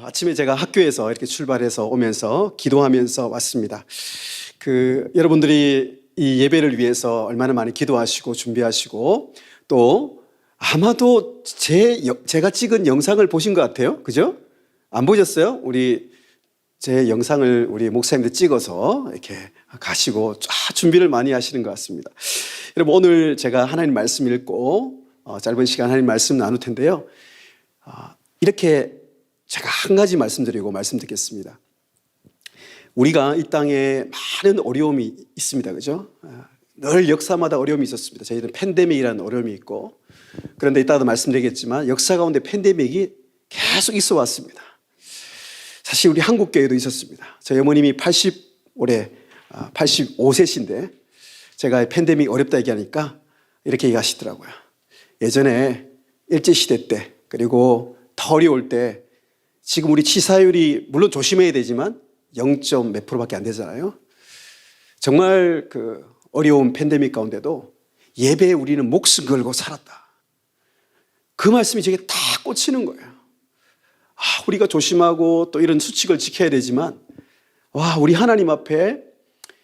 아침에 제가 학교에서 이렇게 출발해서 오면서 기도하면서 왔습니다. 여러분들이 이 예배를 위해서 얼마나 많이 기도하시고 준비하시고 또 아마도 제가 찍은 영상을 보신 것 같아요. 그죠? 안 보셨어요? 제 영상을 우리 목사님들 찍어서 이렇게 가시고 준비를 많이 하시는 것 같습니다. 여러분, 오늘 제가 하나님 말씀 읽고 짧은 시간 하나님 말씀 나눌 텐데요. 이렇게 제가 한 가지 말씀드리고 말씀 듣겠습니다. 우리가 이 땅에 많은 어려움이 있습니다. 그죠? 늘 역사마다 어려움이 있었습니다. 저희는 팬데믹이라는 어려움이 있고, 그런데 이따도 말씀드리겠지만 역사 가운데 팬데믹이 계속 있어 왔습니다. 사실 우리 한국교회도 있었습니다. 저희 어머님이 85세신데 제가 팬데믹 어렵다 얘기하니까 이렇게 얘기하시더라고요. 예전에 일제시대 때, 그리고 더 어려울 때 지금 우리 치사율이 물론 조심해야 되지만 0. 몇 %밖에 안 되잖아요. 정말 어려운 팬데믹 가운데도 예배에 우리는 목숨 걸고 살았다. 그 말씀이 제게 다 꽂히는 거예요. 우리가 조심하고 또 이런 수칙을 지켜야 되지만 우리 하나님 앞에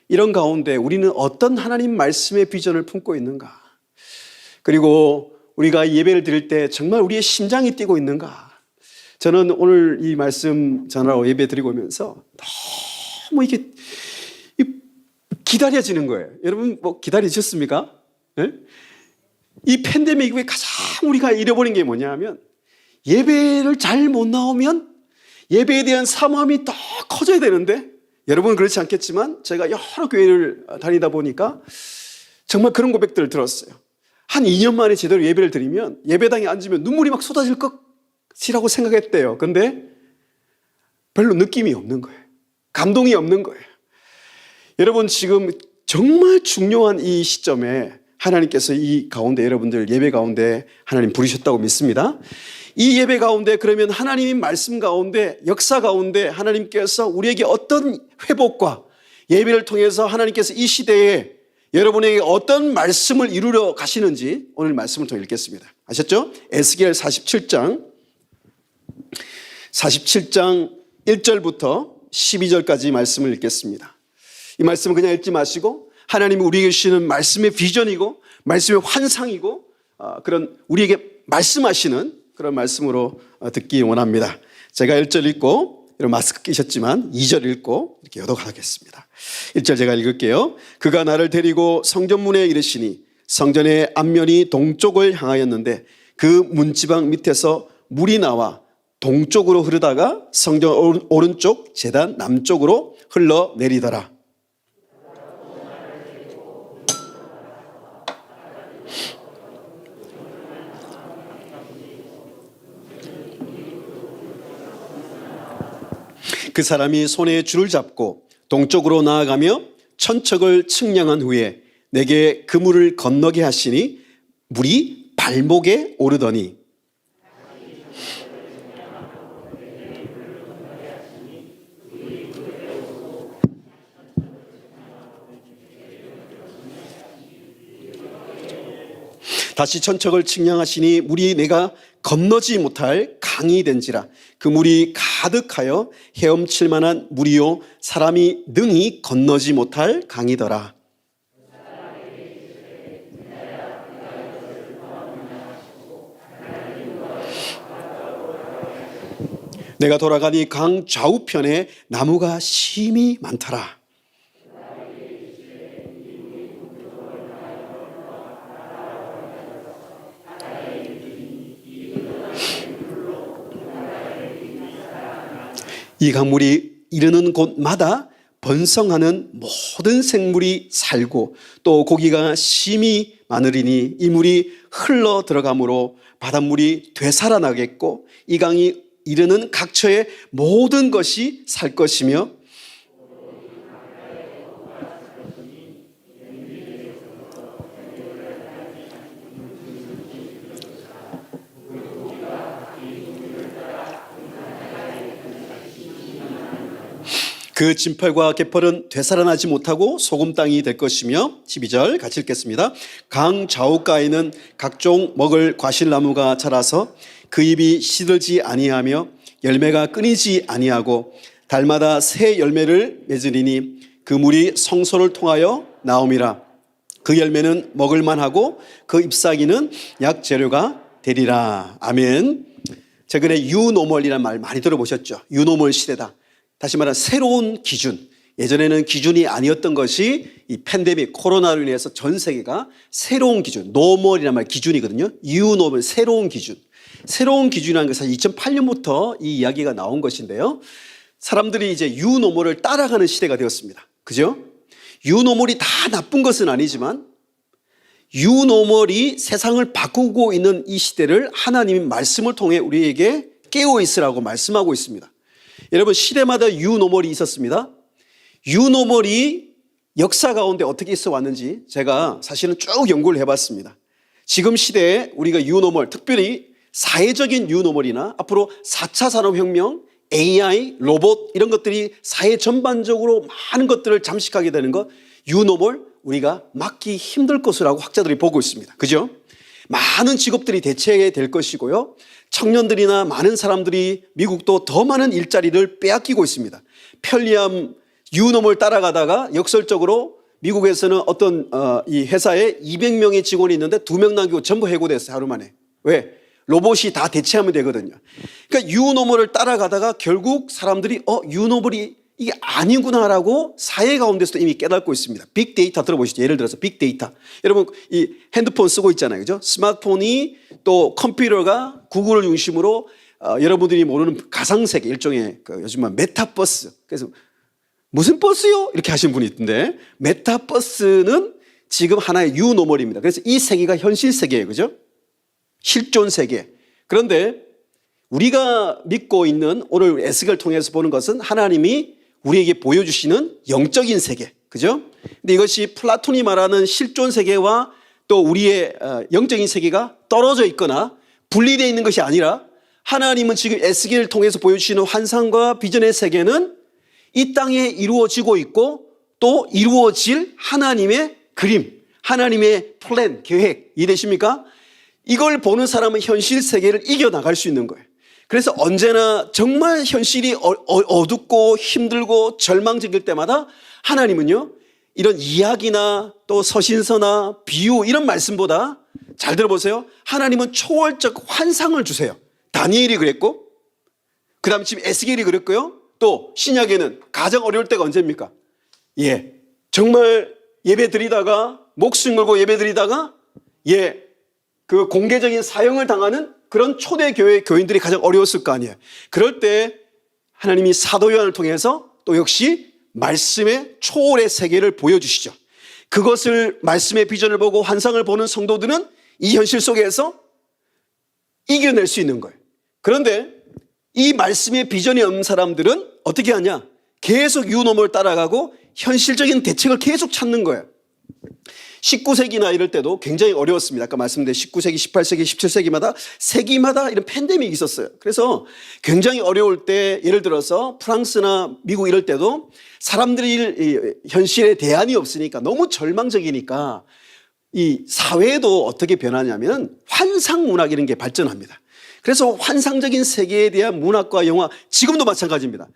이런 가운데 우리는 어떤 하나님 말씀의 비전을 품고 있는가, 그리고 우리가 예배를 드릴 때 정말 우리의 심장이 뛰고 있는가. 저는 오늘 이 말씀 전하러 예배 드리고 오면서 너무 이게 기다려지는 거예요. 여러분 기다리셨습니까? 네? 이 팬데믹 이후에 가장 우리가 잃어버린 게 뭐냐면 예배를 잘 못 나오면 예배에 대한 사모함이 더 커져야 되는데, 여러분은 그렇지 않겠지만 제가 여러 교회를 다니다 보니까 정말 그런 고백들을 들었어요. 한 2년 만에 제대로 예배를 드리면 예배당에 앉으면 눈물이 막 쏟아질 것이라고 생각했대요. 그런데 별로 느낌이 없는 거예요. 감동이 없는 거예요. 여러분, 지금 정말 중요한 이 시점에 하나님께서 이 가운데 여러분들 예배 가운데 하나님 부르셨다고 믿습니다. 이 예배 가운데 그러면 하나님의 말씀 가운데 역사 가운데 하나님께서 우리에게 어떤 회복과 예배를 통해서 하나님께서 이 시대에 여러분에게 어떤 말씀을 이루려 가시는지 오늘 말씀을 통해 읽겠습니다. 아셨죠? 에스겔 47장 1절부터 12절까지 말씀을 읽겠습니다. 이 말씀은 그냥 읽지 마시고 하나님이 우리에게 주시는 말씀의 비전이고 말씀의 환상이고 그런 우리에게 말씀하시는 그런 말씀으로 듣기 원합니다. 제가 1절 읽고, 여러분 마스크 끼셨지만 2절 읽고 이렇게 요독하겠습니다. 1절 제가 읽을게요. 그가 나를 데리고 성전문에 이르시니 성전의 앞면이 동쪽을 향하였는데 그 문지방 밑에서 물이 나와 동쪽으로 흐르다가 성전 오른쪽 제단 남쪽으로 흘러내리더라. 그 사람이 손에 줄을 잡고 동쪽으로 나아가며 천척을 측량한 후에 내게 그 물을 건너게 하시니 물이 발목에 오르더니 다시 천척을 측량하시니 물이 내가 건너지 못할 강이 된지라. 그 물이 가득하여 헤엄칠 만한 물이요 사람이 능히 건너지 못할 강이더라. 내가 돌아가니 강 좌우편에 나무가 심히 많더라. 이 강물이 이르는 곳마다 번성하는 모든 생물이 살고 또 고기가 심히 많으리니 이 물이 흘러 들어가므로 바닷물이 되살아나겠고 이 강이 이르는 각처의 모든 것이 살 것이며 그 진펄과 개펄은 되살아나지 못하고 소금 땅이 될 것이며 12절 같이 읽겠습니다. 강 좌우가에는 각종 먹을 과실나무가 자라서 그 잎이 시들지 아니하며 열매가 끊이지 아니하고 달마다 새 열매를 맺으리니 그 물이 성소를 통하여 나옴이라. 그 열매는 먹을만하고 그 잎사귀는 약재료가 되리라. 아멘. 최근에 유노멀이라는 말 많이 들어보셨죠? 유노멀 시대다. 다시 말하면 새로운 기준. 예전에는 기준이 아니었던 것이 이 팬데믹 코로나로 인해서 전 세계가 새로운 기준, 노멀이라는 말 기준이거든요. 유노멀, 새로운 기준. 새로운 기준이라는 것은 2008년부터 이 이야기가 나온 것인데요. 사람들이 이제 유노멀을 따라가는 시대가 되었습니다. 그죠? 유노멀이 다 나쁜 것은 아니지만 유노멀이 세상을 바꾸고 있는 이 시대를 하나님이 말씀을 통해 우리에게 깨어 있으라고 말씀하고 있습니다. 여러분, 시대마다 유노멀이 있었습니다. 유노멀이 역사 가운데 어떻게 있어 왔는지 제가 사실은 쭉 연구를 해봤습니다. 지금 시대에 우리가 유노멀, 특별히 사회적인 유노멀이나 앞으로 4차 산업혁명, AI, 로봇 이런 것들이 사회 전반적으로 많은 것들을 잠식하게 되는 것, 유노멀 우리가 막기 힘들 것이라고 학자들이 보고 있습니다. 그죠? 많은 직업들이 대체될 것이고요. 청년들이나 많은 사람들이 미국도 더 많은 일자리를 빼앗기고 있습니다. 편리함 유노멀 따라가다가 역설적으로 미국에서는 어떤 이 회사에 200명의 직원이 있는데 2명 남기고 전부 해고됐어요. 하루 만에. 왜? 로봇이 다 대체하면 되거든요. 그러니까 유노멀을 따라가다가 결국 사람들이 유노멀이 이게 아니구나라고 사회 가운데서도 이미 깨닫고 있습니다. 빅데이터 들어보시죠. 예를 들어서 빅데이터. 여러분 이 핸드폰 쓰고 있잖아요. 그죠? 스마트폰이 또 컴퓨터가 구글을 중심으로 여러분들이 모르는 가상세계 일종의 요즘 메타버스. 그래서 무슨 버스요? 이렇게 하신 분이 있던데 메타버스는 지금 하나의 유노멀입니다. 그래서 이 세계가 현실 세계예요. 그죠? 실존 세계. 그런데 우리가 믿고 있는 오늘 에스겔을 통해서 보는 것은 하나님이 우리에게 보여주시는 영적인 세계. 그죠? 근데 이것이 플라톤이 말하는 실존 세계와 또 우리의 영적인 세계가 떨어져 있거나 분리되어 있는 것이 아니라 하나님은 지금 에스겔을 통해서 보여주시는 환상과 비전의 세계는 이 땅에 이루어지고 있고 또 이루어질 하나님의 그림, 하나님의 플랜, 계획 이해되십니까? 이걸 보는 사람은 현실 세계를 이겨나갈 수 있는 거예요. 그래서 언제나 정말 현실이 어둡고 힘들고 절망적일 때마다 하나님은요 이런 이야기나 또 서신서나 비유 이런 말씀보다 잘 들어보세요. 하나님은 초월적 환상을 주세요. 다니엘이 그랬고 그 다음에 지금 에스겔이 그랬고요. 또 신약에는 가장 어려울 때가 언제입니까? 정말 예배 드리다가 목숨 걸고 예배 드리다가 그 공개적인 사형을 당하는 그런 초대교회 교인들이 가장 어려웠을 거 아니에요. 그럴 때 하나님이 사도 요한을 통해서 또 역시 말씀의 초월의 세계를 보여주시죠. 그것을 말씀의 비전을 보고 환상을 보는 성도들은 이 현실 속에서 이겨낼 수 있는 거예요. 그런데 이 말씀의 비전이 없는 사람들은 어떻게 하냐? 계속 유노멀 따라가고 현실적인 대책을 계속 찾는 거예요. 19세기나 이럴 때도 굉장히 어려웠습니다. 아까 말씀드린 19세기, 18세기, 17세기마다 세기마다 이런 팬데믹이 있었어요. 그래서 굉장히 어려울 때 예를 들어서 프랑스나 미국 이럴 때도 사람들이 현실에 대안이 없으니까 너무 절망적이니까 이 사회도 어떻게 변하냐면 환상 문학 이런 게 발전합니다. 그래서 환상적인 세계에 대한 문학과 영화 지금도 마찬가지입니다.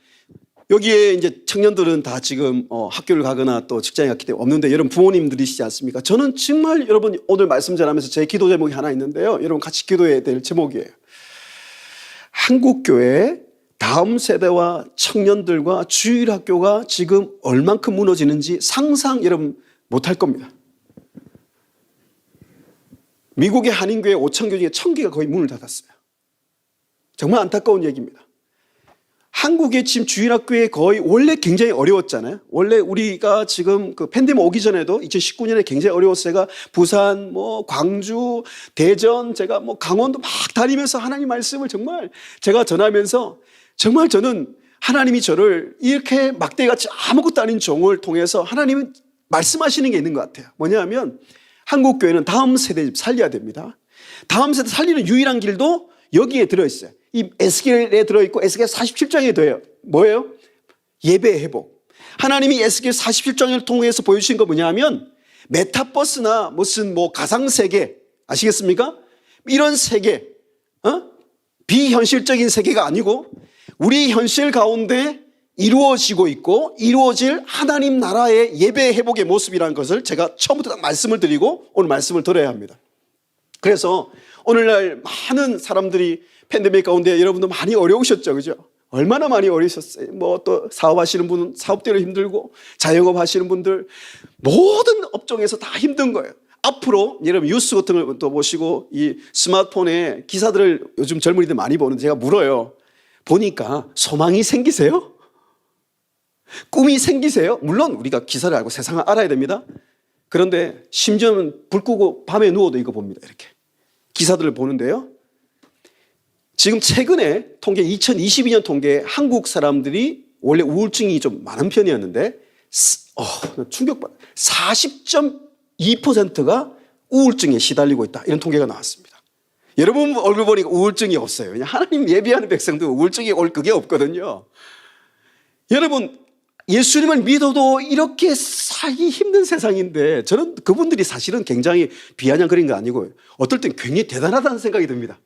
여기에 이제 청년들은 다 지금 학교를 가거나 또 직장에 갔기 때문에 없는데 여러분 부모님들이시지 않습니까? 저는 정말 여러분 오늘 말씀 전하면서 제 기도 제목이 하나 있는데요. 여러분 같이 기도해야 될 제목이에요. 한국교회 다음 세대와 청년들과 주일학교가 지금 얼만큼 무너지는지 상상 여러분 못할 겁니다. 미국의 한인교회 5,000교 중에 1,000개가 거의 문을 닫았어요. 정말 안타까운 얘기입니다. 한국의 지금 주일학교에 거의 원래 굉장히 어려웠잖아요. 원래 우리가 지금 그 팬데믹 오기 전에도 2019년에 굉장히 어려웠어요. 부산, 광주, 대전, 제가 강원도 막 다니면서 하나님 말씀을 정말 제가 전하면서 정말 저는 하나님이 저를 이렇게 막대기같이 아무것도 아닌 종을 통해서 하나님은 말씀하시는 게 있는 것 같아요. 뭐냐면 한국교회는 다음 세대 살려야 됩니다. 다음 세대 살리는 유일한 길도 여기에 들어있어요. 이 에스겔에 들어있고 에스겔 47장에 더해요. 뭐예요? 예배 회복. 하나님이 에스겔 47장을 통해서 보여주신 거 뭐냐면 메타버스나 무슨 가상세계 아시겠습니까? 이런 세계 비현실적인 세계가 아니고 우리 현실 가운데 이루어지고 있고 이루어질 하나님 나라의 예배 회복의 모습이라는 것을 제가 처음부터 딱 말씀을 드리고 오늘 말씀을 들어야 합니다. 그래서 오늘날 많은 사람들이 팬데믹 가운데 여러분도 많이 어려우셨죠, 그죠? 얼마나 많이 어려우셨어요. 뭐 또 사업하시는 분은 사업대로 힘들고 자영업 하시는 분들 모든 업종에서 다 힘든 거예요. 앞으로 여러분 뉴스 같은 걸 또 보시고 이 스마트폰에 기사들을 요즘 젊은이들 많이 보는데 제가 물어요. 보니까 소망이 생기세요? 꿈이 생기세요? 물론 우리가 기사를 알고 세상을 알아야 됩니다. 그런데 심지어는 불 끄고 밤에 누워도 이거 봅니다. 이렇게 기사들을 보는데요. 지금 최근에 통계 2022년 통계에 한국 사람들이 원래 우울증이 좀 많은 편이었는데 충격받아 40.2%가 우울증에 시달리고 있다. 이런 통계가 나왔습니다. 여러분 얼굴 보니까 우울증이 없어요. 그냥 하나님 예배하는 백성도 우울증이 올 그게 없거든요. 여러분 예수님을 믿어도 이렇게 살기 힘든 세상인데 저는 그분들이 사실은 굉장히 비아냥거린 거 아니고요. 어떨 땐 굉장히 대단하다는 생각이 듭니다.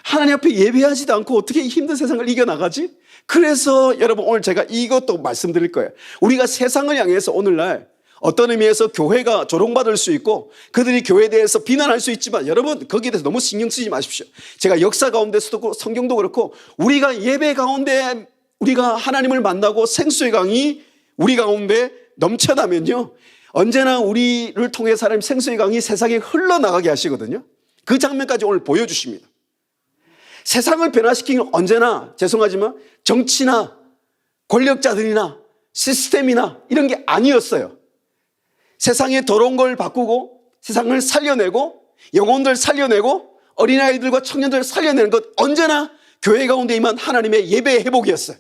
하나님 앞에 예배하지도 않고 어떻게 이 힘든 세상을 이겨나가지? 그래서 여러분 오늘 제가 이것도 말씀드릴 거예요. 우리가 세상을 향해서 오늘날 어떤 의미에서 교회가 조롱받을 수 있고 그들이 교회에 대해서 비난할 수 있지만 여러분 거기에 대해서 너무 신경 쓰지 마십시오. 제가 역사 가운데서도 그렇고 성경도 그렇고 우리가 예배 가운데 우리가 하나님을 만나고 생수의 강이 우리 가운데 넘쳐나면요 언제나 우리를 통해서 하나님 생수의 강이 세상에 흘러나가게 하시거든요. 그 장면까지 오늘 보여주십니다. 세상을 변화시키는 건 언제나 죄송하지만 정치나 권력자들이나 시스템이나 이런 게 아니었어요. 세상에 더러운 걸 바꾸고 세상을 살려내고 영혼들 살려내고 어린아이들과 청년들을 살려내는 것 언제나 교회 가운데 임한 하나님의 예배의 회복이었어요.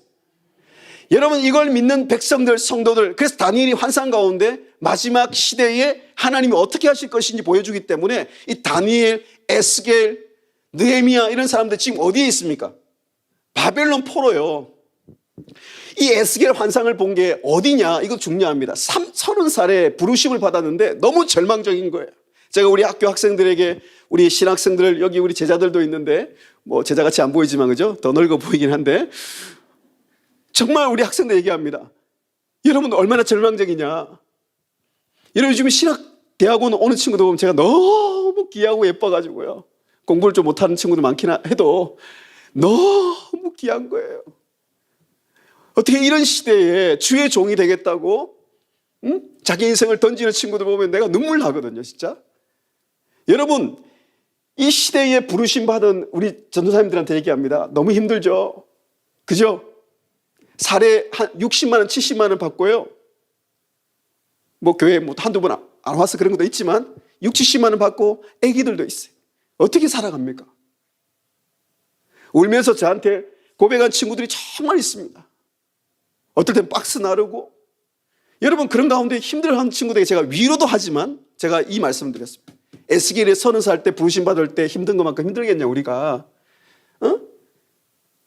여러분 이걸 믿는 백성들 성도들 그래서 다니엘이 환상 가운데 마지막 시대에 하나님이 어떻게 하실 것인지 보여주기 때문에 이 다니엘, 에스겔, 느헤미야 이런 사람들 지금 어디에 있습니까? 바벨론 포로요. 이 에스겔 환상을 본 게 어디냐 이거 중요합니다. 30살에 부르심을 받았는데 너무 절망적인 거예요. 제가 우리 학교 학생들에게 우리 신학생들 여기 우리 제자들도 있는데 뭐 제자같이 안 보이지만 그죠? 더 넓어 보이긴 한데 정말 우리 학생들 얘기합니다. 여러분 얼마나 절망적이냐. 여러분 요즘 신학대학원 오는 친구들 보면 제가 너무 귀하고 예뻐가지고요. 공부를 좀 못하는 친구도 많긴 해도 너무 귀한 거예요. 어떻게 이런 시대에 주의 종이 되겠다고 자기 인생을 던지는 친구들 보면 내가 눈물 나거든요. 진짜. 여러분 이 시대에 부르심 받은 우리 전도사님들한테 얘기합니다. 너무 힘들죠. 그죠? 살에 한 60만 원 70만 원 받고요. 뭐 교회 뭐 한두 번 안 와서 그런 것도 있지만 60, 70만 원 받고 애기들도 있어요. 어떻게 살아갑니까? 울면서 저한테 고백한 친구들이 정말 있습니다. 어떨 땐 박스 나르고 여러분 그런 가운데 힘들어하는 친구들에게 제가 위로도 하지만 제가 이 말씀을 드렸습니다. 에스겔에 30살 때 부르심 받을 때 힘든 것만큼 힘들겠냐 우리가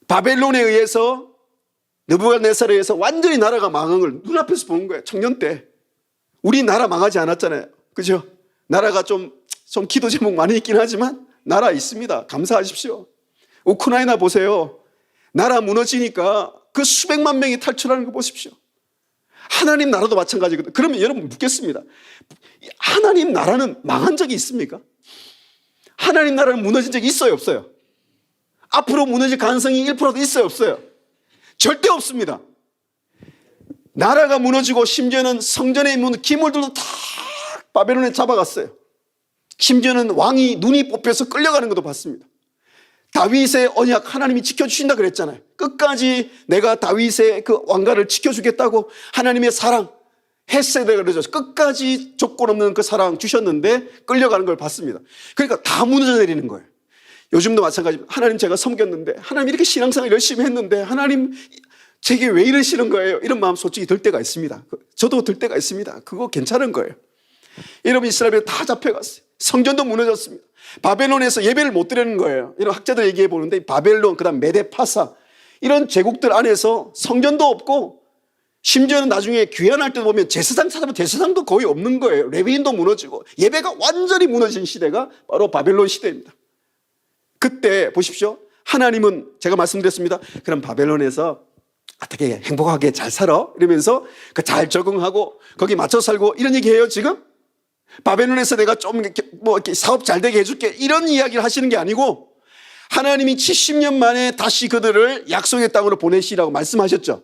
바벨론에 의해서 느부갓네살에 의해서 완전히 나라가 망한 걸 눈앞에서 보는 거예요. 청년 때 우리 나라 망하지 않았잖아요. 그죠? 나라가 좀 기도 제목 많이 있긴 하지만 나라 있습니다. 감사하십시오. 우크라이나 보세요. 나라 무너지니까 그 수백만 명이 탈출하는 거 보십시오. 하나님 나라도 마찬가지거든요. 그러면 여러분 묻겠습니다. 하나님 나라는 망한 적이 있습니까? 하나님 나라는 무너진 적이 있어요 없어요? 앞으로 무너질 가능성이 1%도 있어요 없어요? 절대 없습니다. 나라가 무너지고 심지어는 성전에 있는 기물들도 다 바벨론에 잡아갔어요. 심지어는 왕이 눈이 뽑혀서 끌려가는 것도 봤습니다. 다윗의 언약 하나님이 지켜주신다 그랬잖아요. 끝까지 내가 다윗의 그 왕가를 지켜주겠다고 하나님의 사랑 헤세드가 그러죠. 끝까지 조건 없는 그 사랑 주셨는데 끌려가는 걸 봤습니다. 그러니까 다 무너져 내리는 거예요. 요즘도 마찬가지입니다. 하나님 제가 섬겼는데 하나님 이렇게 신앙생활 열심히 했는데 하나님 제게 왜 이러시는 거예요? 이런 마음 솔직히 들 때가 있습니다. 저도 들 때가 있습니다. 그거 괜찮은 거예요. 여러분 이스라엘에 다 잡혀갔어요. 성전도 무너졌습니다. 바벨론에서 예배를 못 드리는 거예요. 이런 학자들 얘기해 보는데 바벨론 그다음 메데파사 이런 제국들 안에서 성전도 없고 심지어는 나중에 귀환할 때 보면 제사장 찾아보면 제사장도 거의 없는 거예요. 레위인도 무너지고 예배가 완전히 무너진 시대가 바로 바벨론 시대입니다. 그때 보십시오. 하나님은 제가 말씀드렸습니다. 그럼 바벨론에서 어떻게 행복하게 잘 살아? 이러면서 그 잘 적응하고 거기 맞춰 살고 이런 얘기해요 지금? 바벨론에서 내가 좀 이렇게 사업 잘 되게 해줄게 이런 이야기를 하시는 게 아니고 하나님이 70년 만에 다시 그들을 약속의 땅으로 보내시라고 말씀하셨죠.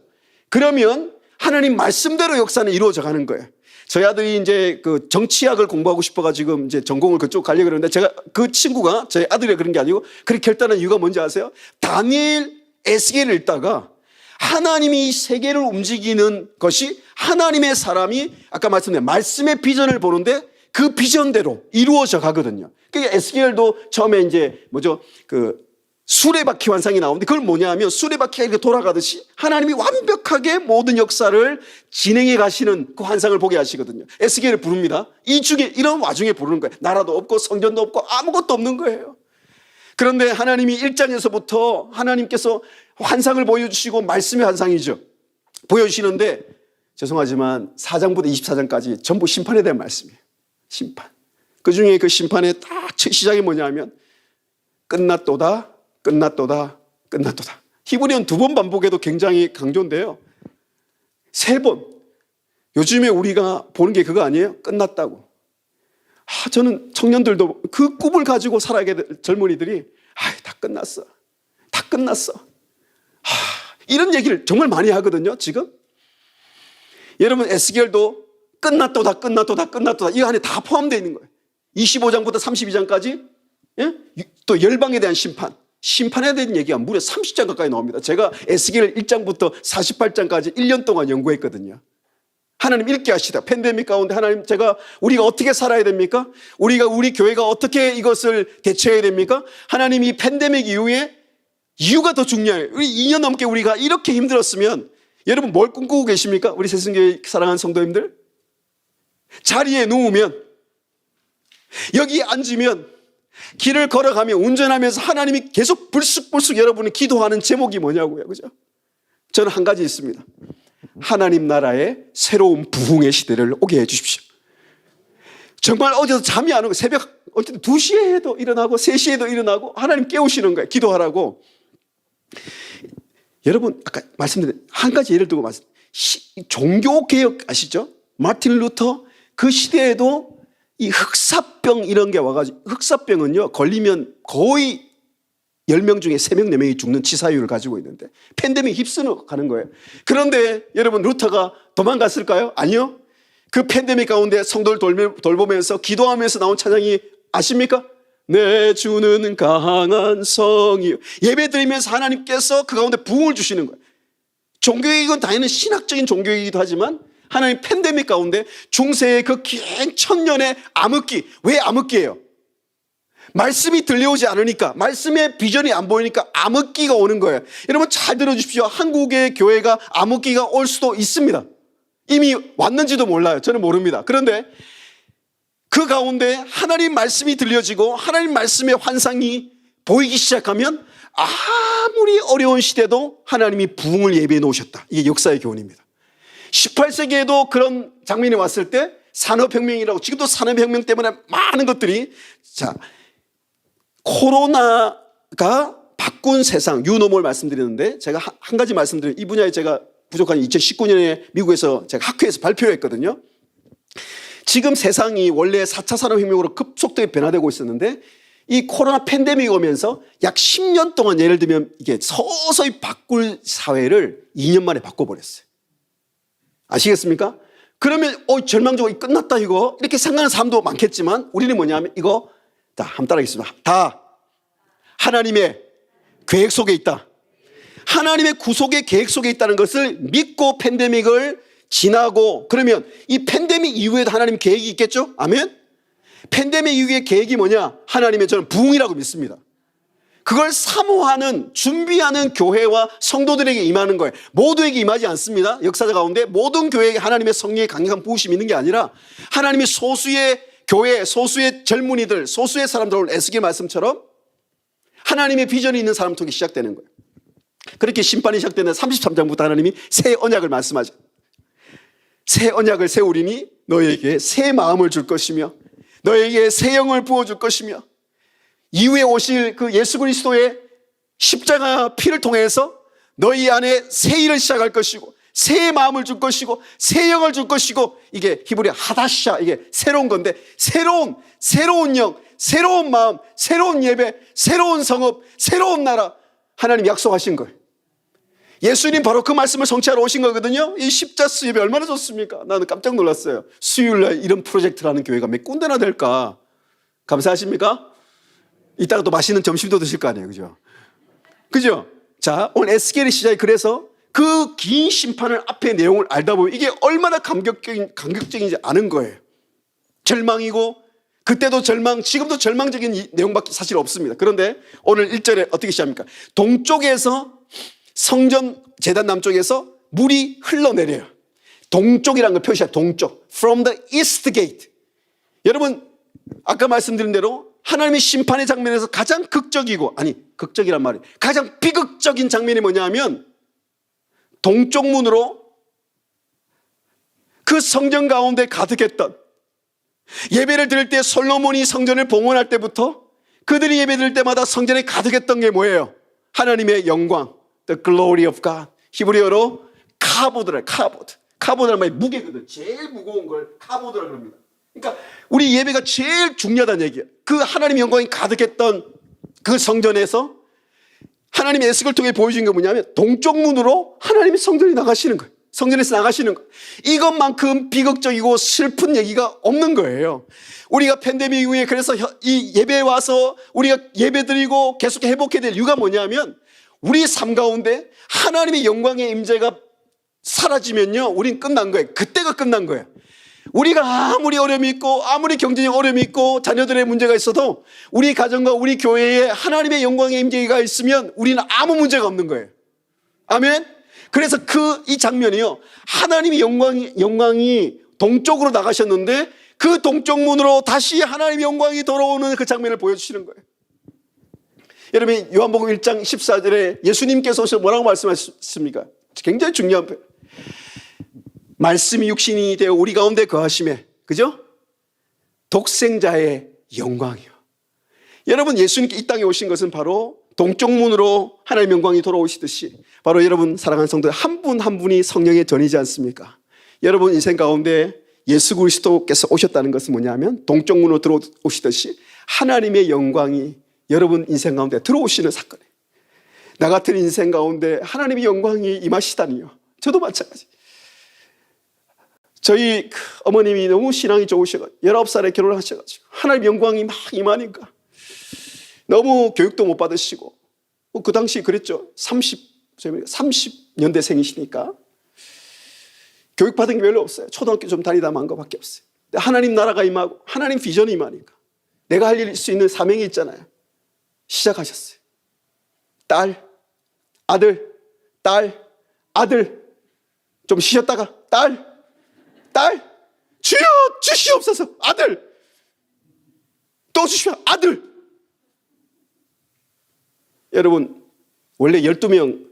그러면 하나님 말씀대로 역사는 이루어져 가는 거예요. 저희 아들이 이제 그 정치학을 공부하고 싶어가지고 이제 전공을 그쪽 가려고 그러는데 제가 그 친구가 저희 아들이 그런 게 아니고 그렇게 결단한 이유가 뭔지 아세요? 다니엘 에스겔을 읽다가 하나님이 이 세계를 움직이는 것이 하나님의 사람이 아까 말씀드린 말씀의 비전을 보는데 그 비전대로 이루어져 가거든요. 그러니까 에스겔도 처음에 이제 그 수레바퀴 환상이 나오는데 그걸 뭐냐 하면 수레바퀴가 이렇게 돌아가듯이 하나님이 완벽하게 모든 역사를 진행해 가시는 그 환상을 보게 하시거든요. 에스겔을 부릅니다. 이 중에 이런 와중에 부르는 거예요. 나라도 없고 성전도 없고 아무것도 없는 거예요. 그런데 하나님이 1장에서부터 하나님께서 환상을 보여주시고 말씀의 환상이죠. 보여주시는데 죄송하지만 4장부터 24장까지 전부 심판에 대한 말씀이에요. 심판. 그 중에 그 심판의 딱 시작이 뭐냐 하면 끝났도다. 끝났도다. 끝났도다. 히브리어는 2번 반복해도 굉장히 강조인데요. 3번. 요즘에 우리가 보는 게 그거 아니에요? 끝났다고. 저는 청년들도 그 꿈을 가지고 살아야 될 젊은이들이 다 끝났어. 다 끝났어. 이런 얘기를 정말 많이 하거든요. 지금. 여러분 에스겔도 끝났도다. 끝났도다. 끝났도다. 이 안에 다 포함되어 있는 거예요. 25장부터 32장까지 또 열방에 대한 심판에 대한 얘기가 무려 30장 가까이 나옵니다. 제가 에스겔 1장부터 48장까지 1년 동안 연구했거든요. 하나님 읽게 하시다. 팬데믹 가운데 하나님 우리가 어떻게 살아야 됩니까? 우리 교회가 어떻게 이것을 대처해야 됩니까? 하나님 이 팬데믹 이후에 이유가 더 중요해요. 우리 2년 넘게 우리가 이렇게 힘들었으면 여러분 뭘 꿈꾸고 계십니까? 우리 새순교회 사랑하는 성도님들. 자리에 누우면 여기 앉으면 길을 걸어가며 운전하면서 하나님이 계속 불쑥불쑥 여러분이 기도하는 제목이 뭐냐고요. 그죠? 저는 한 가지 있습니다. 하나님 나라의 새로운 부흥의 시대를 오게 해 주십시오. 정말 어제도 잠이 안 오고 새벽 어쨌든 2시에도 일어나고 3시에도 일어나고 하나님 깨우시는 거예요. 기도하라고. 여러분 아까 말씀드린 한 가지 예를 들고 종교개혁 아시죠? 마틴 루터 그 시대에도 이 흑사병 이런 게 와가지고 흑사병은요 걸리면 거의 10명 중에 3명, 4명이 죽는 치사율을 가지고 있는데 팬데믹 휩쓰는 가는 거예요. 그런데 여러분 루터가 도망갔을까요? 아니요. 그 팬데믹 가운데 성도를 돌보면서 기도하면서 나온 찬양이 아십니까? 내 주는 강한 성이요. 예배 드리면서 하나님께서 그 가운데 부흥을 주시는 거예요. 종교개혁은 당연히 신학적인 종교이기도 하지만 하나님 팬데믹 가운데 중세의 그 긴 천년의 암흑기. 왜 암흑기예요? 말씀이 들려오지 않으니까 말씀의 비전이 안 보이니까 암흑기가 오는 거예요. 여러분 잘 들어주십시오. 한국의 교회가 암흑기가 올 수도 있습니다. 이미 왔는지도 몰라요. 저는 모릅니다. 그런데 그 가운데 하나님 말씀이 들려지고 하나님 말씀의 환상이 보이기 시작하면 아무리 어려운 시대도 하나님이 부흥을 예비해 놓으셨다. 이게 역사의 교훈입니다. 18세기에도 그런 장면이 왔을 때 산업혁명이라고 지금도 산업혁명 때문에 많은 것들이 코로나가 바꾼 세상 유노멀 말씀드리는데 제가 한 가지 말씀드리면 이 분야에 제가 부족한 2019년에 미국에서 제가 학회에서 발표를 했거든요. 지금 세상이 원래 4차 산업혁명으로 급속도에 변화되고 있었는데 이 코로나 팬데믹이 오면서 약 10년 동안 예를 들면 이게 서서히 바꿀 사회를 2년 만에 바꿔버렸어요. 아시겠습니까? 그러면 절망적으로 끝났다 이거 이렇게 생각하는 사람도 많겠지만 우리는 뭐냐면 이거 한번 따라하겠습니다. 다 하나님의 계획 속에 있다. 하나님의 구속의 계획 속에 있다는 것을 믿고 팬데믹을 지나고 그러면 이 팬데믹 이후에도 하나님 계획이 있겠죠? 아멘? 팬데믹 이후의 계획이 뭐냐? 하나님의 저는 부흥이라고 믿습니다. 그걸 사모하는 준비하는 교회와 성도들에게 임하는 거예요. 모두에게 임하지 않습니다. 역사적 가운데 모든 교회에게 하나님의 성령의 강력한 부으심이 있는 게 아니라 하나님이 소수의 교회, 소수의 젊은이들, 소수의 사람들을 에스겔 말씀처럼 하나님의 비전이 있는 사람 통해 시작되는 거예요. 그렇게 심판이 시작되는 33장부터 하나님이 새 언약을 말씀하죠. 새 언약을 세우리니 너에게 새 마음을 줄 것이며 너에게 새 영을 부어줄 것이며 이후에 오실 그 예수 그리스도의 십자가 피를 통해서 너희 안에 새 일을 시작할 것이고 새 마음을 줄 것이고 새 영을 줄 것이고, 이게 히브리 하다샤, 이게 새로운 건데, 새로운 영, 새로운 마음, 새로운 예배, 새로운 성읍, 새로운 나라, 하나님 약속하신 거예요. 예수님 바로 그 말씀을 성취하러 오신 거거든요. 이 십자수 예배 얼마나 좋습니까? 나는 깜짝 놀랐어요. 수요일날 이런 프로젝트를 하는 교회가 몇 군데나 될까? 감사하십니까? 이따가 또 맛있는 점심도 드실 거 아니에요, 그죠? 자, 오늘 에스겔의 시작이 그래서 그 긴 심판을 앞에 내용을 알다 보면 이게 얼마나 감격적인지 아는 거예요. 절망이고, 그때도 절망, 지금도 절망적인 내용밖에 사실 없습니다. 그런데 오늘 1절에 어떻게 시작합니까? 동쪽에서 성전 제단 남쪽에서 물이 흘러내려요. 동쪽이라는 걸 표시해요. 동쪽. From the east gate. 여러분, 아까 말씀드린 대로 하나님의 심판의 장면에서 가장 극적이고, 극적이란 말이 가장 비극적인 장면이 뭐냐 하면, 동쪽 문으로 그 성전 가운데 가득했던, 예배를 드릴 때 솔로몬이 성전을 봉헌할 때부터 그들이 예배 드릴 때마다 성전에 가득했던 게 뭐예요? 하나님의 영광, the glory of God. 히브리어로 카보드라, 카보드란 말이 무게거든. 제일 무거운 걸 카보드라 그럽니다. 그러니까 우리 예배가 제일 중요하다는 얘기예요. 그 하나님의 영광이 가득했던 그 성전에서 하나님의 에스겔을 통해 보여준 게 뭐냐면, 동쪽 문으로 하나님의 성전이 나가시는 거예요. 성전에서 나가시는 거예요. 이것만큼 비극적이고 슬픈 얘기가 없는 거예요. 우리가 팬데믹 이후에 그래서 이 예배에 와서 우리가 예배드리고 계속 회복해야 될 이유가 뭐냐면, 우리 삶 가운데 하나님의 영광의 임재가 사라지면요, 우린 끝난 거예요. 그때가 끝난 거예요. 우리가 아무리 어려움이 있고 아무리 경제적 어려움이 있고 자녀들의 문제가 있어도 우리 가정과 우리 교회에 하나님의 영광의 임재가 있으면 우리는 아무 문제가 없는 거예요. 아멘. 그래서 이 장면이요, 하나님의 영광이 동쪽으로 나가셨는데 그 동쪽 문으로 다시 하나님의 영광이 돌아오는 그 장면을 보여주시는 거예요. 여러분, 요한복음 1장 14절에 예수님께서 오셔서 뭐라고 말씀하셨습니까? 굉장히 중요한 표현. 말씀이 육신이 되어 우리 가운데 거하심에, 그죠? 독생자의 영광이요. 여러분, 예수님께 이 땅에 오신 것은 바로 동쪽 문으로 하나님의 영광이 돌아오시듯이, 바로 여러분 사랑하는 성도들 한 분 한 분이 성령의 전이지 않습니까? 여러분 인생 가운데 예수 그리스도께서 오셨다는 것은 뭐냐면, 동쪽 문으로 들어오시듯이 하나님의 영광이 여러분 인생 가운데 들어오시는 사건이에요. 나 같은 인생 가운데 하나님의 영광이 임하시다니요. 저도 마찬가지. 저희 어머님이 너무 신앙이 좋으셔가지고 19살에 결혼을 하셔가지고 하나님의 영광이 막 임하니까 너무 교육도 못 받으시고, 그 당시 그랬죠. 30년대생이시니까 교육받은 게 별로 없어요. 초등학교 좀 다니다 만 것밖에 없어요. 근데 하나님 나라가 임하고 하나님 비전이 임하니까 내가 할 수 있는 사명이 있잖아요. 시작하셨어요. 딸, 아들, 좀 쉬었다가 딸, 주여 주시옵소서. 아들, 또 주시오. 아들. 여러분, 원래 12명,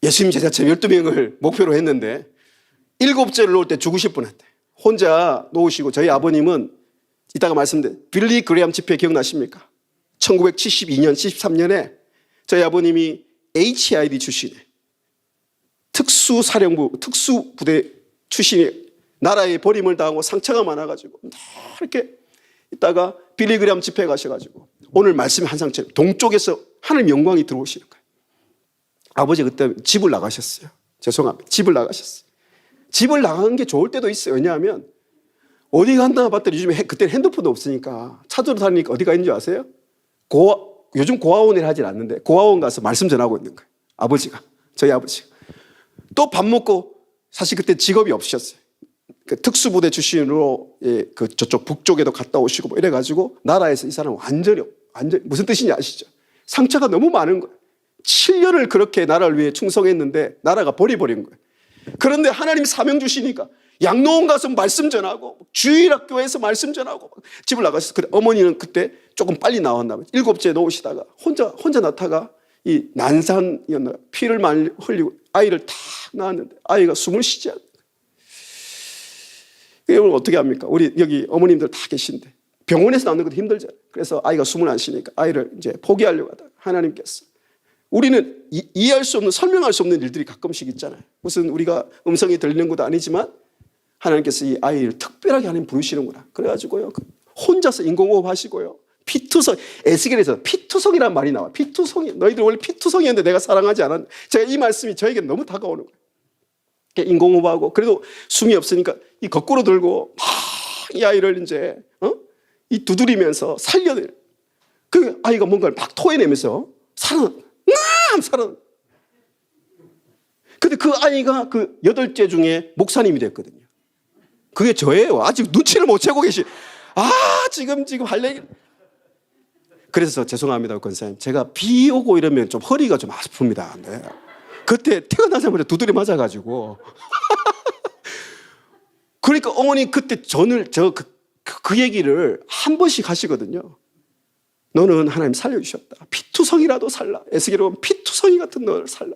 예수님 제자처럼 12명을 목표로 했는데 7째를 놓을 때 죽으실 뻔했대. 혼자 놓으시고, 저희 아버님은 이따가 말씀드린 빌리 그레엄 집회 기억나십니까? 1972년, 73년에 저희 아버님이 HID 출신에 특수사령부, 특수부대 출신이 나라에 버림을 당하고 상처가 많아가지고 이렇게 있다가 빌리 그레엄 집회에 가셔가지고 오늘 말씀의 한 상처럼 동쪽에서 하나님 영광이 들어오시는 거예요. 아버지 그때 집을 나가셨어요. 죄송합니다. 집을 나가셨어요. 집을 나가는 게 좋을 때도 있어요. 왜냐하면 어디 갔나 봤더니 요즘에 그때 핸드폰도 없으니까 찾으러 다니니까 어디 가 있는 줄 아세요? 요즘 고아원이라 하진 않는데 고아원 가서 말씀 전하고 있는 거예요. 아버지가, 저희 아버지가. 또 밥 먹고, 사실 그때 직업이 없으셨어요. 그 특수부대 출신으로 그 저쪽 북쪽에도 갔다 오시고 뭐 이래가지고 나라에서 이 사람은 완전히 무슨 뜻인지 아시죠? 상처가 너무 많은 거예요. 7년을 그렇게 나라를 위해 충성했는데 나라가 버려버린 거예요. 그런데 하나님 사명 주시니까 양로원 가서 말씀 전하고 주일학교에서 말씀 전하고 집을 나가셨어요. 근데 어머니는 그때 조금 빨리 나왔나 봐요. 7째 놓으시다가 혼자 낳다가 이 난산이었나, 피를 많이 흘리고 아이를 탁 낳았는데 아이가 숨을 쉬지 않는 거예요. 여러분 어떻게 합니까? 우리 여기 어머님들 다 계신데 병원에서 낳는 것도 힘들잖아요. 그래서 아이가 숨을 안 쉬니까 아이를 이제 포기하려고 하다가 하나님께서 우리는 이해할 수 없는, 설명할 수 없는 일들이 가끔씩 있잖아요. 무슨 우리가 음성이 들리는 것도 아니지만 하나님께서 이 아이를 특별하게 하나님 부르시는구나. 그래가지고요, 혼자서 인공호흡 하시고요. 피투성, 에스겔에서 피투성이라는 말이 나와. 피투성이, 너희들 원래 피투성이었는데 내가 사랑하지 않았는데. 제가 이 말씀이 저에게 너무 다가오는 거예요. 인공호흡하고, 그래도 숨이 없으니까 이 거꾸로 들고 막 이 아이를 이제 이 두드리면서 살려내. 그 아이가 뭔가를 막 토해내면서 살아나. 근데 그 아이가 그 8째 중에 목사님이 됐거든요. 그게 저예요. 아직 눈치를 못 채고 지금 할 얘기. 그래서 죄송합니다, 권사님. 제가 비 오고 이러면 좀 허리가 좀 아픕니다. 네. 그때 태어나자마자 두드려 맞아가지고. 그러니까 어머니 그때 그 얘기를 한 번씩 하시거든요. 너는 하나님 살려주셨다. 피투성이라도 살라. 에스겔로 보면 피투성이 같은 너를 살라.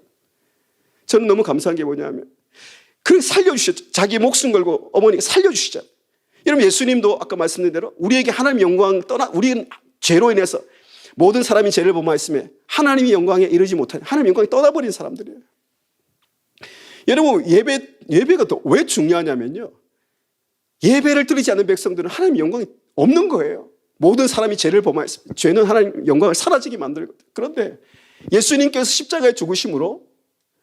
저는 너무 감사한 게 뭐냐면, 그렇게 살려주셨죠. 자기 목숨 걸고 어머니가 살려주시잖아요. 여러분, 예수님도 아까 말씀드린 대로 우리에게 하나님의 영광 우리는 죄로 인해서 모든 사람이 죄를 범하였으며 하나님의 영광에 이르지 못하니 하나님의 영광이 떠나버린 사람들이에요. 여러분, 예배가 또 왜 중요하냐면요, 예배를 드리지 않는 백성들은 하나님의 영광이 없는 거예요. 모든 사람이 죄를 범하였습니다. 죄는 하나님의 영광을 사라지게 만들거든요. 그런데 예수님께서 십자가에 죽으심으로